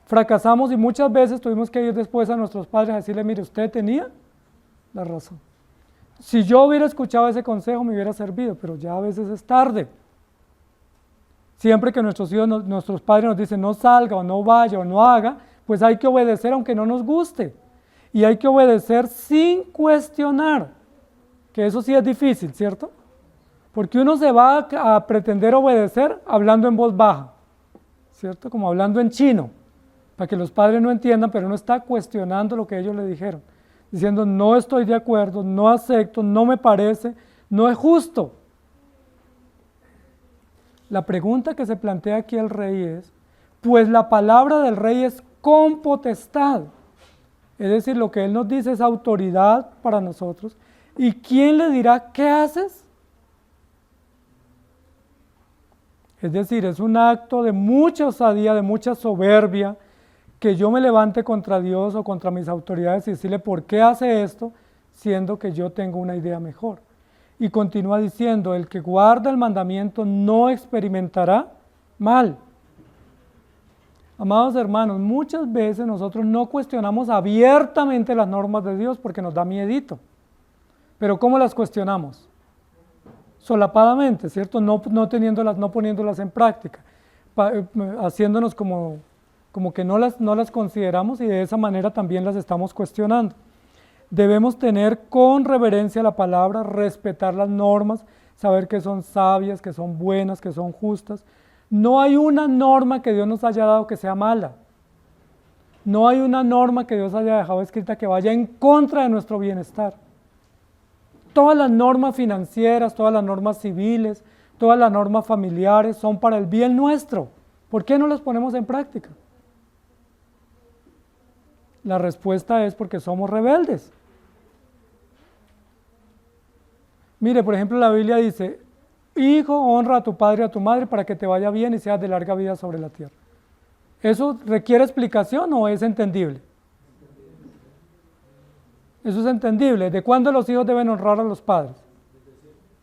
Fracasamos y muchas veces tuvimos que ir después a nuestros padres a decirle, mire, usted tenía la razón. Si yo hubiera escuchado ese consejo me hubiera servido, pero ya a veces es tarde. Siempre que nuestros hijos, nuestros padres nos dicen no salga o no vaya o no haga, pues hay que obedecer aunque no nos guste. Y hay que obedecer sin cuestionar, que eso sí es difícil, ¿cierto? Porque uno se va a pretender obedecer hablando en voz baja, ¿cierto? Como hablando en chino, para que los padres no entiendan, pero uno está cuestionando lo que ellos le dijeron, diciendo no estoy de acuerdo, no acepto, no me parece, no es justo. La pregunta que se plantea aquí el rey es, pues la palabra del rey es con potestad, es decir, lo que él nos dice es autoridad para nosotros, ¿y quién le dirá qué haces? Es decir, es un acto de mucha osadía, de mucha soberbia, que yo me levante contra Dios o contra mis autoridades y decirle por qué hace esto, siendo que yo tengo una idea mejor. Y continúa diciendo, el que guarda el mandamiento no experimentará mal. Amados hermanos, muchas veces nosotros no cuestionamos abiertamente las normas de Dios porque nos da miedito. Pero ¿cómo las cuestionamos? Solapadamente, ¿cierto? No poniéndolas en práctica, haciéndonos como que no las consideramos y de esa manera también las estamos cuestionando. Debemos tener con reverencia la palabra, respetar las normas, saber que son sabias, que son buenas, que son justas. No hay una norma que Dios nos haya dado que sea mala. No hay una norma que Dios haya dejado escrita que vaya en contra de nuestro bienestar. Todas las normas financieras, todas las normas civiles, todas las normas familiares son para el bien nuestro. ¿Por qué no las ponemos en práctica? La respuesta es porque somos rebeldes. Mire, por ejemplo, la Biblia dice, hijo, honra a tu padre y a tu madre para que te vaya bien y seas de larga vida sobre la tierra. ¿Eso requiere explicación o es entendible? Eso es entendible. ¿De cuándo los hijos deben honrar a los padres?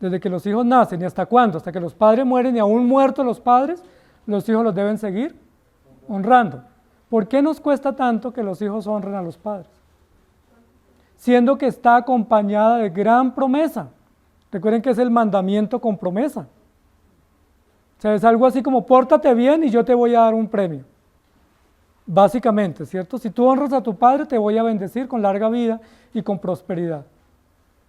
Desde que los hijos nacen. ¿Y hasta cuándo? Hasta que los padres mueren y aún muertos los padres, los hijos los deben seguir honrando. ¿Por qué nos cuesta tanto que los hijos honren a los padres? Siendo que está acompañada de gran promesa. Recuerden que es el mandamiento con promesa. O sea, es algo así como, pórtate bien y yo te voy a dar un premio. Básicamente, ¿cierto? Si tú honras a tu padre, te voy a bendecir con larga vida y con prosperidad.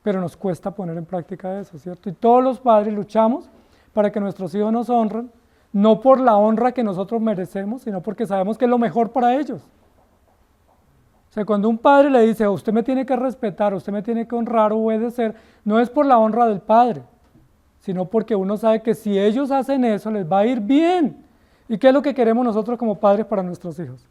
Pero nos cuesta poner en práctica eso, ¿cierto? Y todos los padres luchamos para que nuestros hijos nos honren, no por la honra que nosotros merecemos, sino porque sabemos que es lo mejor para ellos. O sea, cuando un padre le dice, usted me tiene que respetar, usted me tiene que honrar o obedecer, no es por la honra del padre, sino porque uno sabe que si ellos hacen eso, les va a ir bien. ¿Y qué es lo que queremos nosotros como padres para nuestros hijos?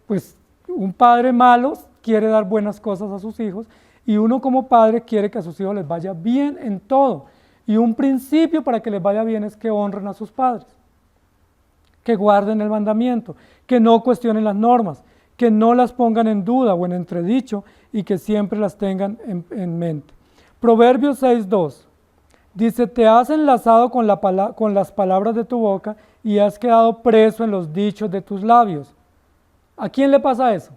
Pues un padre malo quiere dar buenas cosas a sus hijos y uno como padre quiere que a sus hijos les vaya bien en todo. Y un principio para que les vaya bien es que honren a sus padres, que guarden el mandamiento, que no cuestionen las normas, que no las pongan en duda o en entredicho y que siempre las tengan en mente. Proverbios 6:2 dice, te has enlazado con las palabras de tu boca y has quedado preso en los dichos de tus labios. ¿A quién le pasa eso?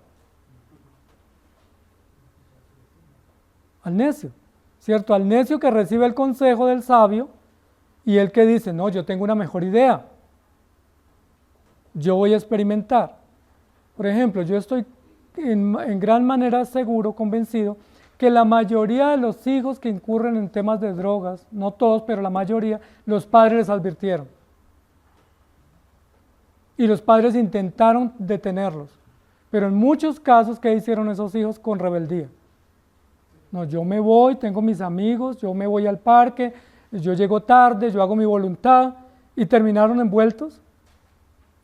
Al necio, ¿cierto? Al necio que recibe el consejo del sabio y el que dice, no, yo tengo una mejor idea, yo voy a experimentar. Por ejemplo, yo estoy en gran manera seguro, convencido, que la mayoría de los hijos que incurren en temas de drogas, no todos, pero la mayoría, los padres les advirtieron. Y los padres intentaron detenerlos. Pero en muchos casos, ¿qué hicieron esos hijos? Con rebeldía. No, yo me voy, tengo mis amigos, yo me voy al parque, yo llego tarde, yo hago mi voluntad, y terminaron envueltos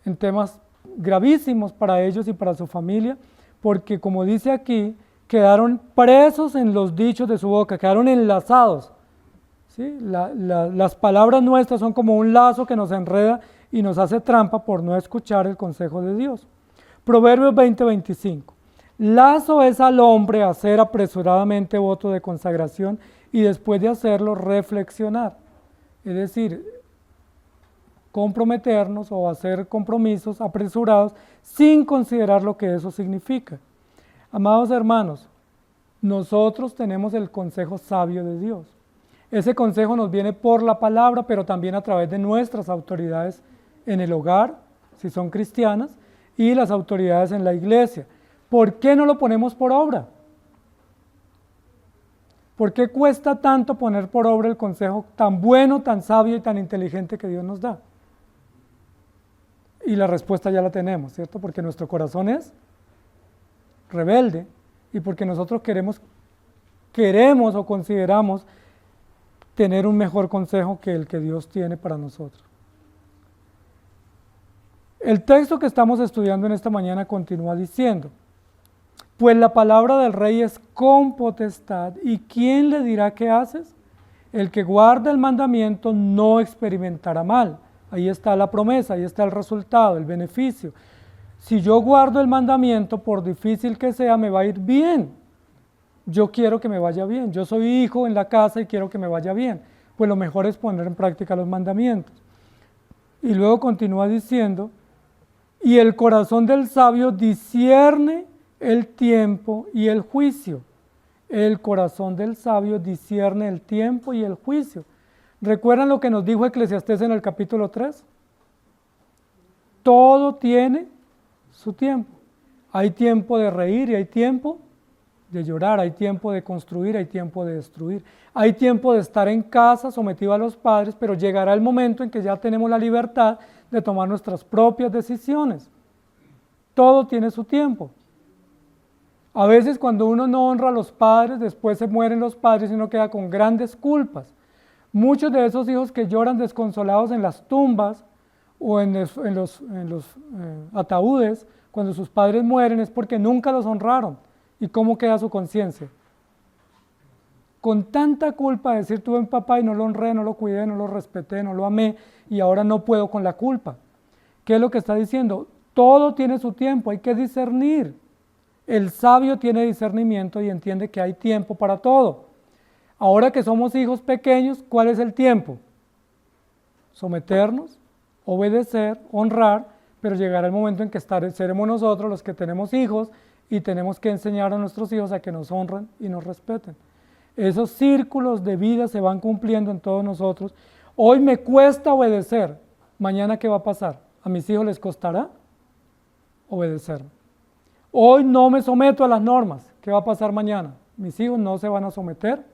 en temas gravísimos para ellos y para su familia, porque como dice aquí, quedaron presos en los dichos de su boca, quedaron enlazados. ¿Sí? Las palabras nuestras son como un lazo que nos enreda y nos hace trampa por no escuchar el consejo de Dios. Proverbios 20:25. Lazo es al hombre hacer apresuradamente voto de consagración y después de hacerlo reflexionar. Es decir, comprometernos o hacer compromisos apresurados sin considerar lo que eso significa. Amados hermanos, nosotros tenemos el consejo sabio de Dios. Ese consejo nos viene por la palabra, pero también a través de nuestras autoridades en el hogar, si son cristianas, y las autoridades en la iglesia. ¿Por qué no lo ponemos por obra? ¿Por qué cuesta tanto poner por obra el consejo tan bueno, tan sabio y tan inteligente que Dios nos da? Y la respuesta ya la tenemos, ¿cierto? Porque nuestro corazón es rebelde y porque nosotros queremos o consideramos tener un mejor consejo que el que Dios tiene para nosotros. El texto que estamos estudiando en esta mañana continúa diciendo: pues la palabra del rey es con potestad, ¿y quién le dirá qué haces? El que guarda el mandamiento no experimentará mal. Ahí está la promesa, ahí está el resultado, el beneficio. Si yo guardo el mandamiento, por difícil que sea, me va a ir bien. Yo quiero que me vaya bien. Yo soy hijo en la casa y quiero que me vaya bien. Pues lo mejor es poner en práctica los mandamientos. Y luego continúa diciendo: y el corazón del sabio discierne el tiempo y el juicio. El corazón del sabio discierne el tiempo y el juicio. ¿Recuerdan lo que nos dijo Eclesiastés en el capítulo 3? Todo tiene su tiempo. Hay tiempo de reír y hay tiempo de llorar, hay tiempo de construir, hay tiempo de destruir. Hay tiempo de estar en casa sometido a los padres, pero llegará el momento en que ya tenemos la libertad de tomar nuestras propias decisiones. Todo tiene su tiempo. A veces cuando uno no honra a los padres, después se mueren los padres y uno queda con grandes culpas. Muchos de esos hijos que lloran desconsolados en las tumbas o en los ataúdes, cuando sus padres mueren, es porque nunca los honraron. ¿Y cómo queda su conciencia? Con tanta culpa de decir: tuve un papá y no lo honré, no lo cuidé, no lo respeté, no lo amé, y ahora no puedo con la culpa. ¿Qué es lo que está diciendo? Todo tiene su tiempo, hay que discernir. El sabio tiene discernimiento y entiende que hay tiempo para todo. Ahora que somos hijos pequeños, ¿cuál es el tiempo? Someternos, obedecer, honrar, pero llegará el momento en que seremos nosotros los que tenemos hijos y tenemos que enseñar a nuestros hijos a que nos honren y nos respeten. Esos círculos de vida se van cumpliendo en todos nosotros. Hoy me cuesta obedecer, mañana ¿qué va a pasar? ¿A mis hijos les costará obedecerme? Hoy no me someto a las normas, ¿qué va a pasar mañana? Mis hijos no se van a someter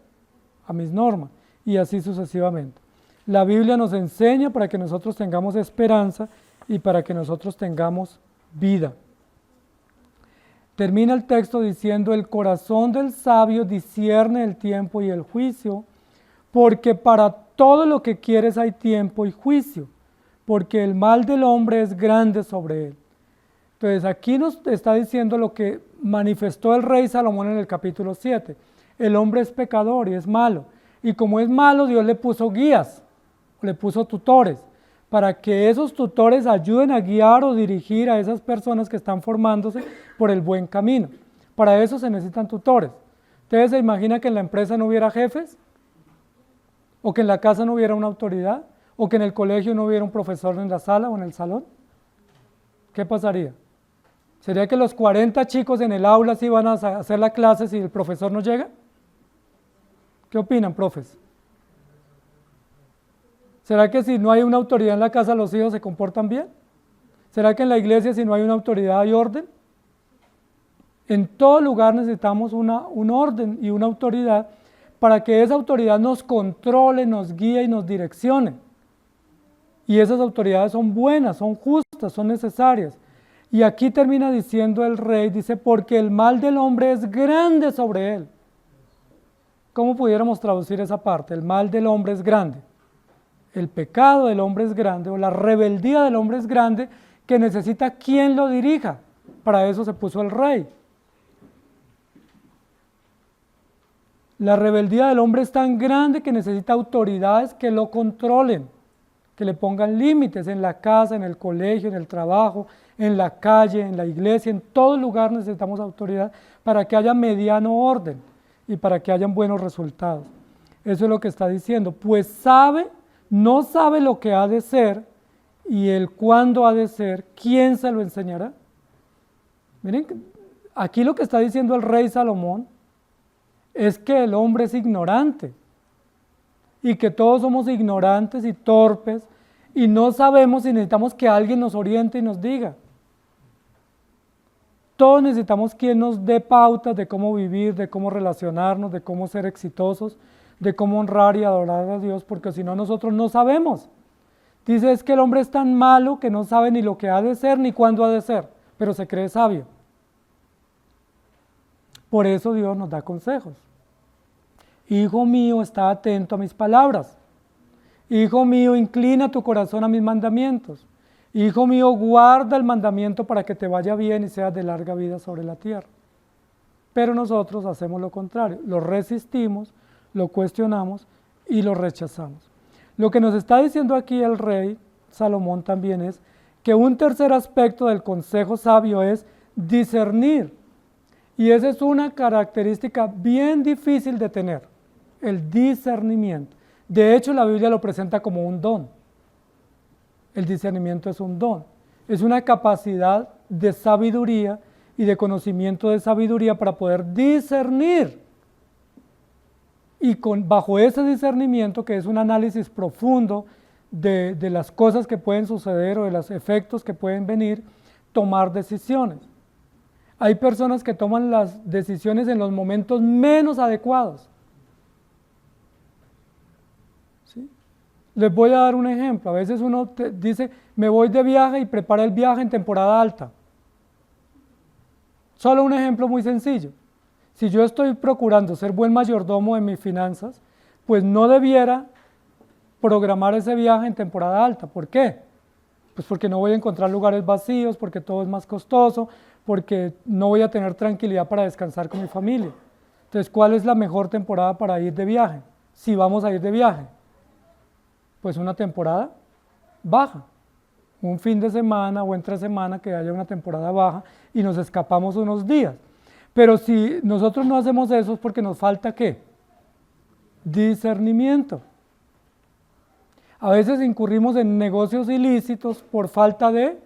a mis normas, y así sucesivamente. La Biblia nos enseña para que nosotros tengamos esperanza y para que nosotros tengamos vida. Termina el texto diciendo: el corazón del sabio discierne el tiempo y el juicio, porque para todo lo que quieres hay tiempo y juicio, porque el mal del hombre es grande sobre él. Entonces aquí nos está diciendo lo que manifestó el rey Salomón en el capítulo 7. El hombre es pecador y es malo, y como es malo, Dios le puso guías, le puso tutores, para que esos tutores ayuden a guiar o dirigir a esas personas que están formándose por el buen camino. Para eso se necesitan tutores. ¿Ustedes se imaginan que en la empresa no hubiera jefes? ¿O que en la casa no hubiera una autoridad? ¿O que en el colegio no hubiera un profesor en la sala o en el salón? ¿Qué pasaría? ¿Sería que los 40 chicos en el aula sí van a hacer la clase si el profesor no llega? ¿Qué opinan, profes? ¿Será que si no hay una autoridad en la casa los hijos se comportan bien? ¿Será que en la iglesia si no hay una autoridad hay orden? En todo lugar necesitamos un orden y una autoridad para que esa autoridad nos controle, nos guíe y nos direccione. Y esas autoridades son buenas, son justas, son necesarias. Y aquí termina diciendo el rey, dice, porque el mal del hombre es grande sobre él. ¿Cómo pudiéramos traducir esa parte? El mal del hombre es grande. El pecado del hombre es grande, o la rebeldía del hombre es grande, que necesita quien lo dirija. Para eso se puso el rey. La rebeldía del hombre es tan grande que necesita autoridades que lo controlen, que le pongan límites en la casa, en el colegio, en el trabajo, en la calle, en la iglesia, en todo lugar necesitamos autoridad para que haya mediano orden y para que hayan buenos resultados. Eso es lo que está diciendo, pues no sabe lo que ha de ser y el cuándo ha de ser, ¿quién se lo enseñará? Miren, aquí lo que está diciendo el rey Salomón es que el hombre es ignorante y que todos somos ignorantes y torpes y no sabemos y necesitamos que alguien nos oriente y nos diga. Todos necesitamos quien nos dé pautas de cómo vivir, de cómo relacionarnos, de cómo ser exitosos, de cómo honrar y adorar a Dios, porque si no nosotros no sabemos. Dice es que el hombre es tan malo que no sabe ni lo que ha de ser ni cuándo ha de ser, pero se cree sabio. Por eso Dios nos da consejos. Hijo mío, está atento a mis palabras. Hijo mío, inclina tu corazón a mis mandamientos. Hijo mío, guarda el mandamiento para que te vaya bien y seas de larga vida sobre la tierra. Pero nosotros hacemos lo contrario, lo resistimos, lo cuestionamos y lo rechazamos. Lo que nos está diciendo aquí el rey Salomón también es que un tercer aspecto del consejo sabio es discernir. Y esa es una característica bien difícil de tener, el discernimiento. De hecho, la Biblia lo presenta como un don. El discernimiento es un don. Es una capacidad de sabiduría y de conocimiento de sabiduría para poder discernir. Y bajo ese discernimiento, que es un análisis profundo de las cosas que pueden suceder o de los efectos que pueden venir, tomar decisiones. Hay personas que toman las decisiones en los momentos menos adecuados. ¿Sí? Les voy a dar un ejemplo. A veces uno dice, me voy de viaje y prepara el viaje en temporada alta. Solo un ejemplo muy sencillo. Si yo estoy procurando ser buen mayordomo de mis finanzas, pues no debiera programar ese viaje en temporada alta. ¿Por qué? Pues porque no voy a encontrar lugares vacíos, porque todo es más costoso, porque no voy a tener tranquilidad para descansar con mi familia. Entonces, ¿cuál es la mejor temporada para ir de viaje? Si vamos a ir de viaje, pues una temporada baja. Un fin de semana o entre semana que haya una temporada baja y nos escapamos unos días. Pero si nosotros no hacemos eso es porque nos falta ¿qué? Discernimiento. A veces incurrimos en negocios ilícitos por falta de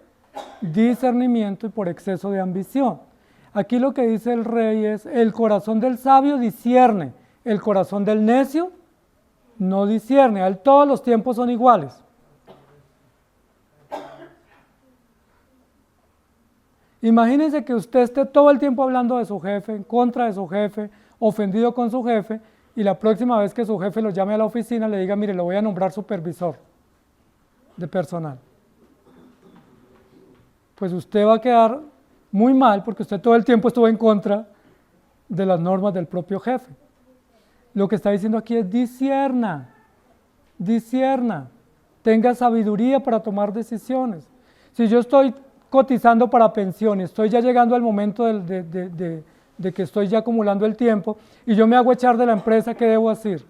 discernimiento y por exceso de ambición. Aquí lo que dice el rey es, el corazón del sabio discierne, el corazón del necio no discierne, a él todos los tiempos son iguales. Imagínense que usted esté todo el tiempo hablando de su jefe, en contra de su jefe, ofendido con su jefe, y la próxima vez que su jefe lo llame a la oficina le diga, mire, lo voy a nombrar supervisor de personal. Pues usted va a quedar muy mal porque usted todo el tiempo estuvo en contra de las normas del propio jefe. Lo que está diciendo aquí es discierna, tenga sabiduría para tomar decisiones. Si yo estoy cotizando para pensión y estoy ya llegando al momento de que estoy ya acumulando el tiempo y yo me hago echar de la empresa, ¿qué debo hacer?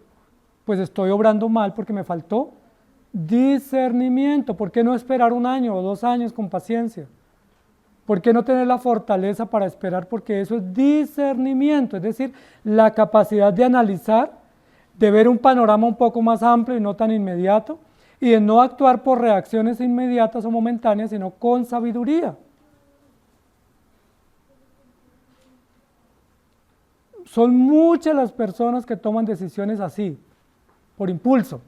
Pues estoy obrando mal porque me faltó discernimiento. ¿Por qué no esperar 1 año o 2 años con paciencia? ¿Por qué no tener la fortaleza para esperar? Porque eso es discernimiento, es decir, la capacidad de analizar, de ver un panorama un poco más amplio y no tan inmediato, y de no actuar por reacciones inmediatas o momentáneas, sino con sabiduría. Son muchas las personas que toman decisiones así, por impulso.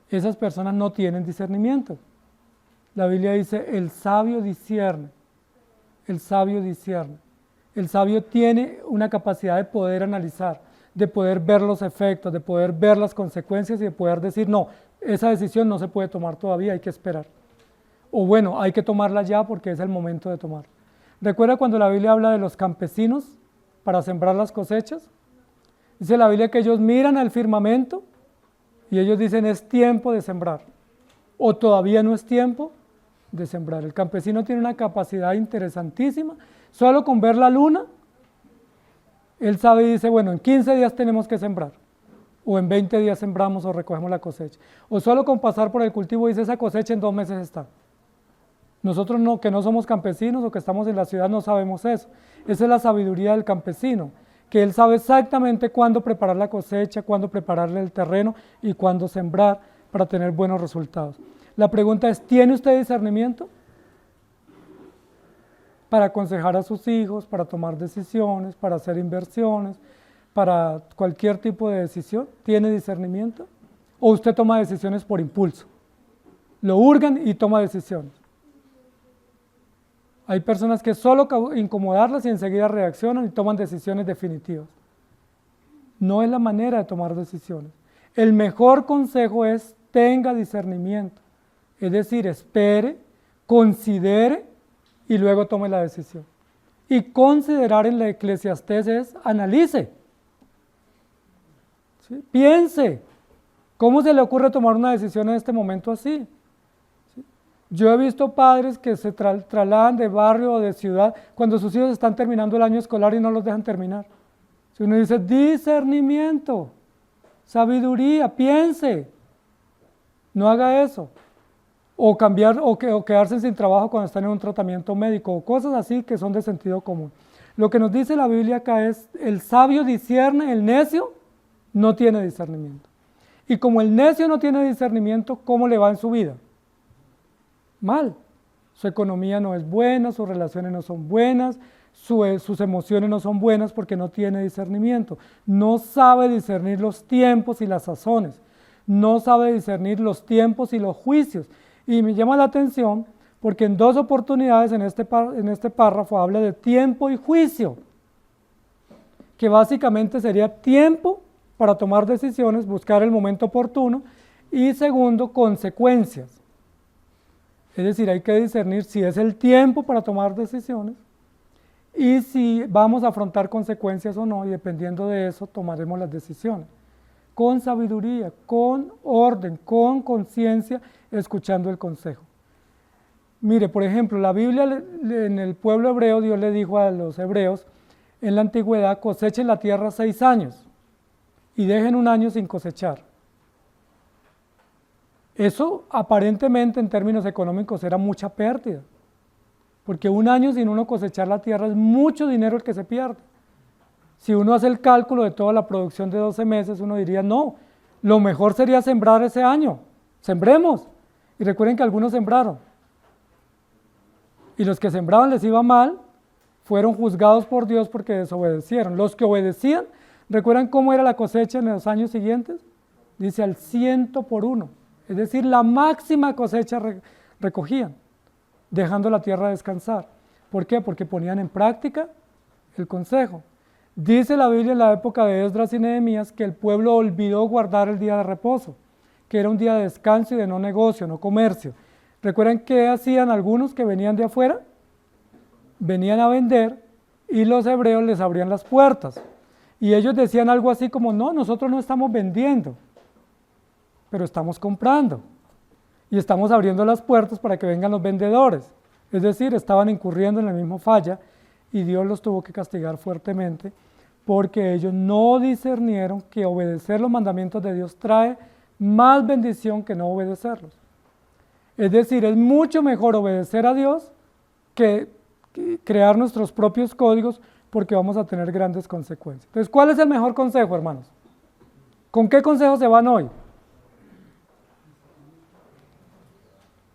Esas personas no tienen discernimiento. La Biblia dice, el sabio discierne, el sabio discierne. El sabio tiene una capacidad de poder analizar, de poder ver los efectos, de poder ver las consecuencias y de poder decir, no, esa decisión no se puede tomar todavía, hay que esperar. O bueno, hay que tomarla ya porque es el momento de tomar. ¿Recuerda cuando la Biblia habla de los campesinos para sembrar las cosechas? Dice la Biblia que ellos miran al firmamento y ellos dicen es tiempo de sembrar o todavía no es tiempo de sembrar. El campesino tiene una capacidad interesantísima, solo con ver la luna, él sabe y dice, bueno, en 15 días tenemos que sembrar, o en 20 días sembramos o recogemos la cosecha, o solo con pasar por el cultivo dice esa cosecha en 2 meses está. Nosotros no, que no somos campesinos o que estamos en la ciudad no sabemos eso. Esa es la sabiduría del campesino, que él sabe exactamente cuándo preparar la cosecha, cuándo prepararle el terreno y cuándo sembrar para tener buenos resultados. La pregunta es, ¿tiene usted discernimiento? Para aconsejar a sus hijos, para tomar decisiones, para hacer inversiones, para cualquier tipo de decisión, ¿tiene discernimiento? ¿O usted toma decisiones por impulso? Lo hurgan y toma decisiones. Hay personas que solo incomodarlas y enseguida reaccionan y toman decisiones definitivas. No es la manera de tomar decisiones. El mejor consejo es tenga discernimiento, es decir, espere, considere y luego tome la decisión. Y considerar en la Eclesiastés es analice, ¿sí? Piense, ¿cómo se le ocurre tomar una decisión en este momento así? ¿Sí? Yo he visto padres que se trasladan de barrio o de ciudad cuando sus hijos están terminando el año escolar y no los dejan terminar. Si uno dice discernimiento, sabiduría, piense, no haga eso. O cambiar o quedarse sin trabajo cuando están en un tratamiento médico, o cosas así que son de sentido común. Lo que nos dice la Biblia acá es, el sabio discierne, el necio no tiene discernimiento. Y como el necio no tiene discernimiento, ¿cómo le va en su vida? Mal. Su economía no es buena, sus relaciones no son buenas, sus emociones no son buenas porque no tiene discernimiento. No sabe discernir los tiempos y las sazones. No sabe discernir los tiempos y los juicios. Y me llama la atención porque en 2 oportunidades en este párrafo habla de tiempo y juicio, que básicamente sería tiempo para tomar decisiones, buscar el momento oportuno, y segundo, consecuencias. Es decir, hay que discernir si es el tiempo para tomar decisiones y si vamos a afrontar consecuencias o no, y dependiendo de eso tomaremos las decisiones. Con sabiduría, con orden, con conciencia, escuchando el consejo. Mire, por ejemplo, la Biblia en el pueblo hebreo, Dios le dijo a los hebreos, en la antigüedad, cosechen la tierra 6 años y dejen 1 año sin cosechar. Eso aparentemente en términos económicos era mucha pérdida, porque 1 año sin uno cosechar la tierra es mucho dinero el que se pierde. Si uno hace el cálculo de toda la producción de 12 meses, uno diría, no, lo mejor sería sembrar ese año, sembremos. Y recuerden que algunos sembraron. Y los que sembraban les iba mal, fueron juzgados por Dios porque desobedecieron. Los que obedecían, ¿recuerdan cómo era la cosecha en los años siguientes? Dice al 100 por 1, es decir, la máxima cosecha recogían, dejando la tierra descansar. ¿Por qué? Porque ponían en práctica el consejo. Dice la Biblia en la época de Esdras y Nehemías que el pueblo olvidó guardar el día de reposo, que era un día de descanso y de no negocio, no comercio. ¿Recuerdan qué hacían algunos que venían de afuera? Venían a vender y los hebreos les abrían las puertas. Y ellos decían algo así como, no, nosotros no estamos vendiendo, pero estamos comprando. Y estamos abriendo las puertas para que vengan los vendedores. Es decir, estaban incurriendo en la misma falla y Dios los tuvo que castigar fuertemente porque ellos no discernieron que obedecer los mandamientos de Dios trae más bendición que no obedecerlos. Es decir, es mucho mejor obedecer a Dios que crear nuestros propios códigos porque vamos a tener grandes consecuencias. Entonces, ¿cuál es el mejor consejo, hermanos? ¿Con qué consejo se van hoy?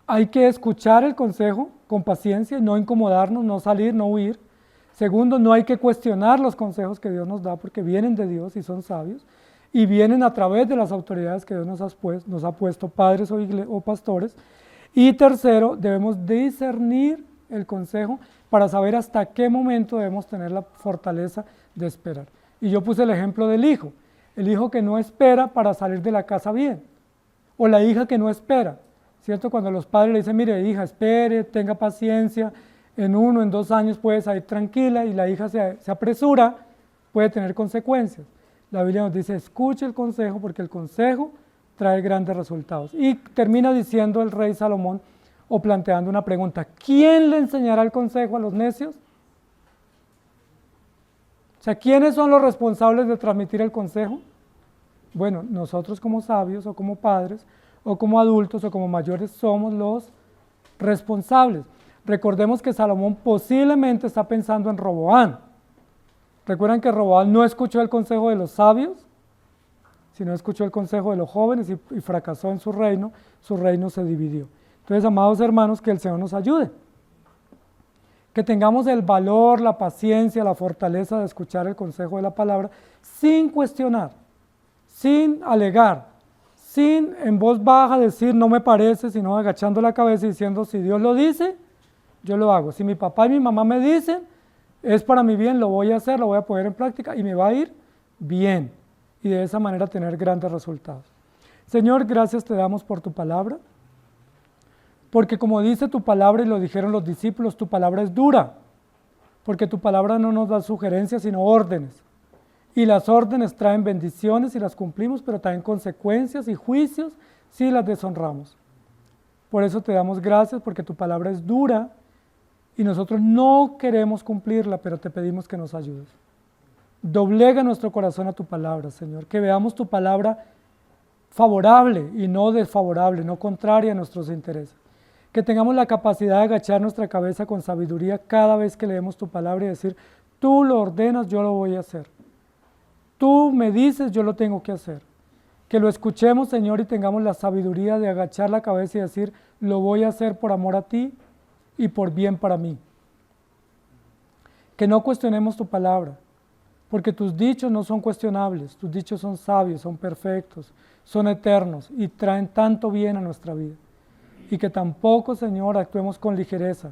Hay que escuchar el consejo con paciencia, no incomodarnos, no salir, no huir. Segundo, no hay que cuestionar los consejos que Dios nos da porque vienen de Dios y son sabios y vienen a través de las autoridades que Dios nos ha puesto padres o pastores. Y tercero, debemos discernir el consejo, para saber hasta qué momento debemos tener la fortaleza de esperar. Y yo puse el ejemplo del hijo, el hijo que no espera para salir de la casa bien, o la hija que no espera, ¿cierto? Cuando los padres le dicen, mire hija, espere, tenga paciencia, en 1, en 2 años puede salir tranquila, y la hija se apresura, puede tener consecuencias. La Biblia nos dice, escuche el consejo, porque el consejo trae grandes resultados. Y termina diciendo el rey Salomón, o planteando una pregunta, ¿quién le enseñará el consejo a los necios? O sea, ¿quiénes son los responsables de transmitir el consejo? Bueno, nosotros como sabios, o como padres, o como adultos, o como mayores, somos los responsables. Recordemos que Salomón posiblemente está pensando en Roboam. ¿Recuerdan que Roboam no escuchó el consejo de los sabios, sino escuchó el consejo de los jóvenes y fracasó en su reino se dividió? Entonces, amados hermanos, que el Señor nos ayude, que tengamos el valor, la paciencia, la fortaleza de escuchar el consejo de la palabra sin cuestionar, sin alegar, sin en voz baja decir no me parece, sino agachando la cabeza y diciendo si Dios lo dice, yo lo hago. Si mi papá y mi mamá me dicen, es para mi bien, lo voy a hacer, lo voy a poner en práctica y me va a ir bien. Y de esa manera tener grandes resultados. Señor, gracias te damos por tu palabra, porque como dice tu palabra y lo dijeron los discípulos, tu palabra es dura, porque tu palabra no nos da sugerencias, sino órdenes. Y las órdenes traen bendiciones si las cumplimos, pero traen consecuencias y juicios si las deshonramos. Por eso te damos gracias, porque tu palabra es dura y nosotros no queremos cumplirla, pero te pedimos que nos ayudes. Doblega nuestro corazón a tu palabra, Señor, que veamos tu palabra favorable y no desfavorable, no contraria a nuestros intereses. Que tengamos la capacidad de agachar nuestra cabeza con sabiduría cada vez que leemos tu palabra y decir, tú lo ordenas, yo lo voy a hacer. Tú me dices, yo lo tengo que hacer. Que lo escuchemos, Señor, y tengamos la sabiduría de agachar la cabeza y decir, lo voy a hacer por amor a ti y por bien para mí. Que no cuestionemos tu palabra, porque tus dichos no son cuestionables, tus dichos son sabios, son perfectos, son eternos y traen tanto bien a nuestra vida. Y que tampoco, Señor, actuemos con ligereza,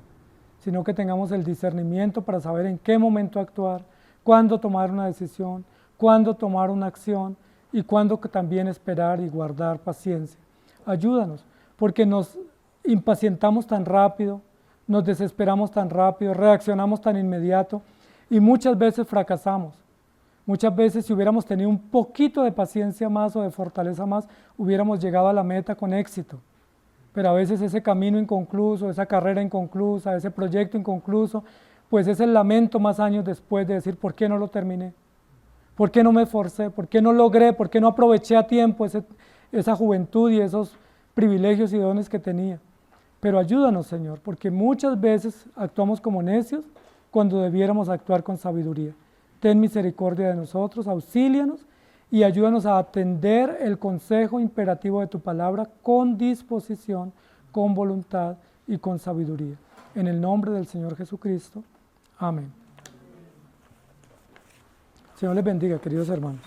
sino que tengamos el discernimiento para saber en qué momento actuar, cuándo tomar una decisión, cuándo tomar una acción y cuándo también esperar y guardar paciencia. Ayúdanos, porque nos impacientamos tan rápido, nos desesperamos tan rápido, reaccionamos tan inmediato y muchas veces fracasamos. Muchas veces si hubiéramos tenido un poquito de paciencia más o de fortaleza más, hubiéramos llegado a la meta con éxito. Pero a veces ese camino inconcluso, esa carrera inconclusa, ese proyecto inconcluso, pues es el lamento más años después de decir, ¿por qué no lo terminé? ¿Por qué no me esforcé? ¿Por qué no logré? ¿Por qué no aproveché a tiempo esa juventud y esos privilegios y dones que tenía? Pero ayúdanos, Señor, porque muchas veces actuamos como necios cuando debiéramos actuar con sabiduría. Ten misericordia de nosotros, auxílianos y ayúdanos a atender el consejo imperativo de tu palabra con disposición, con voluntad y con sabiduría. En el nombre del Señor Jesucristo. Amén. Señor les bendiga, queridos hermanos.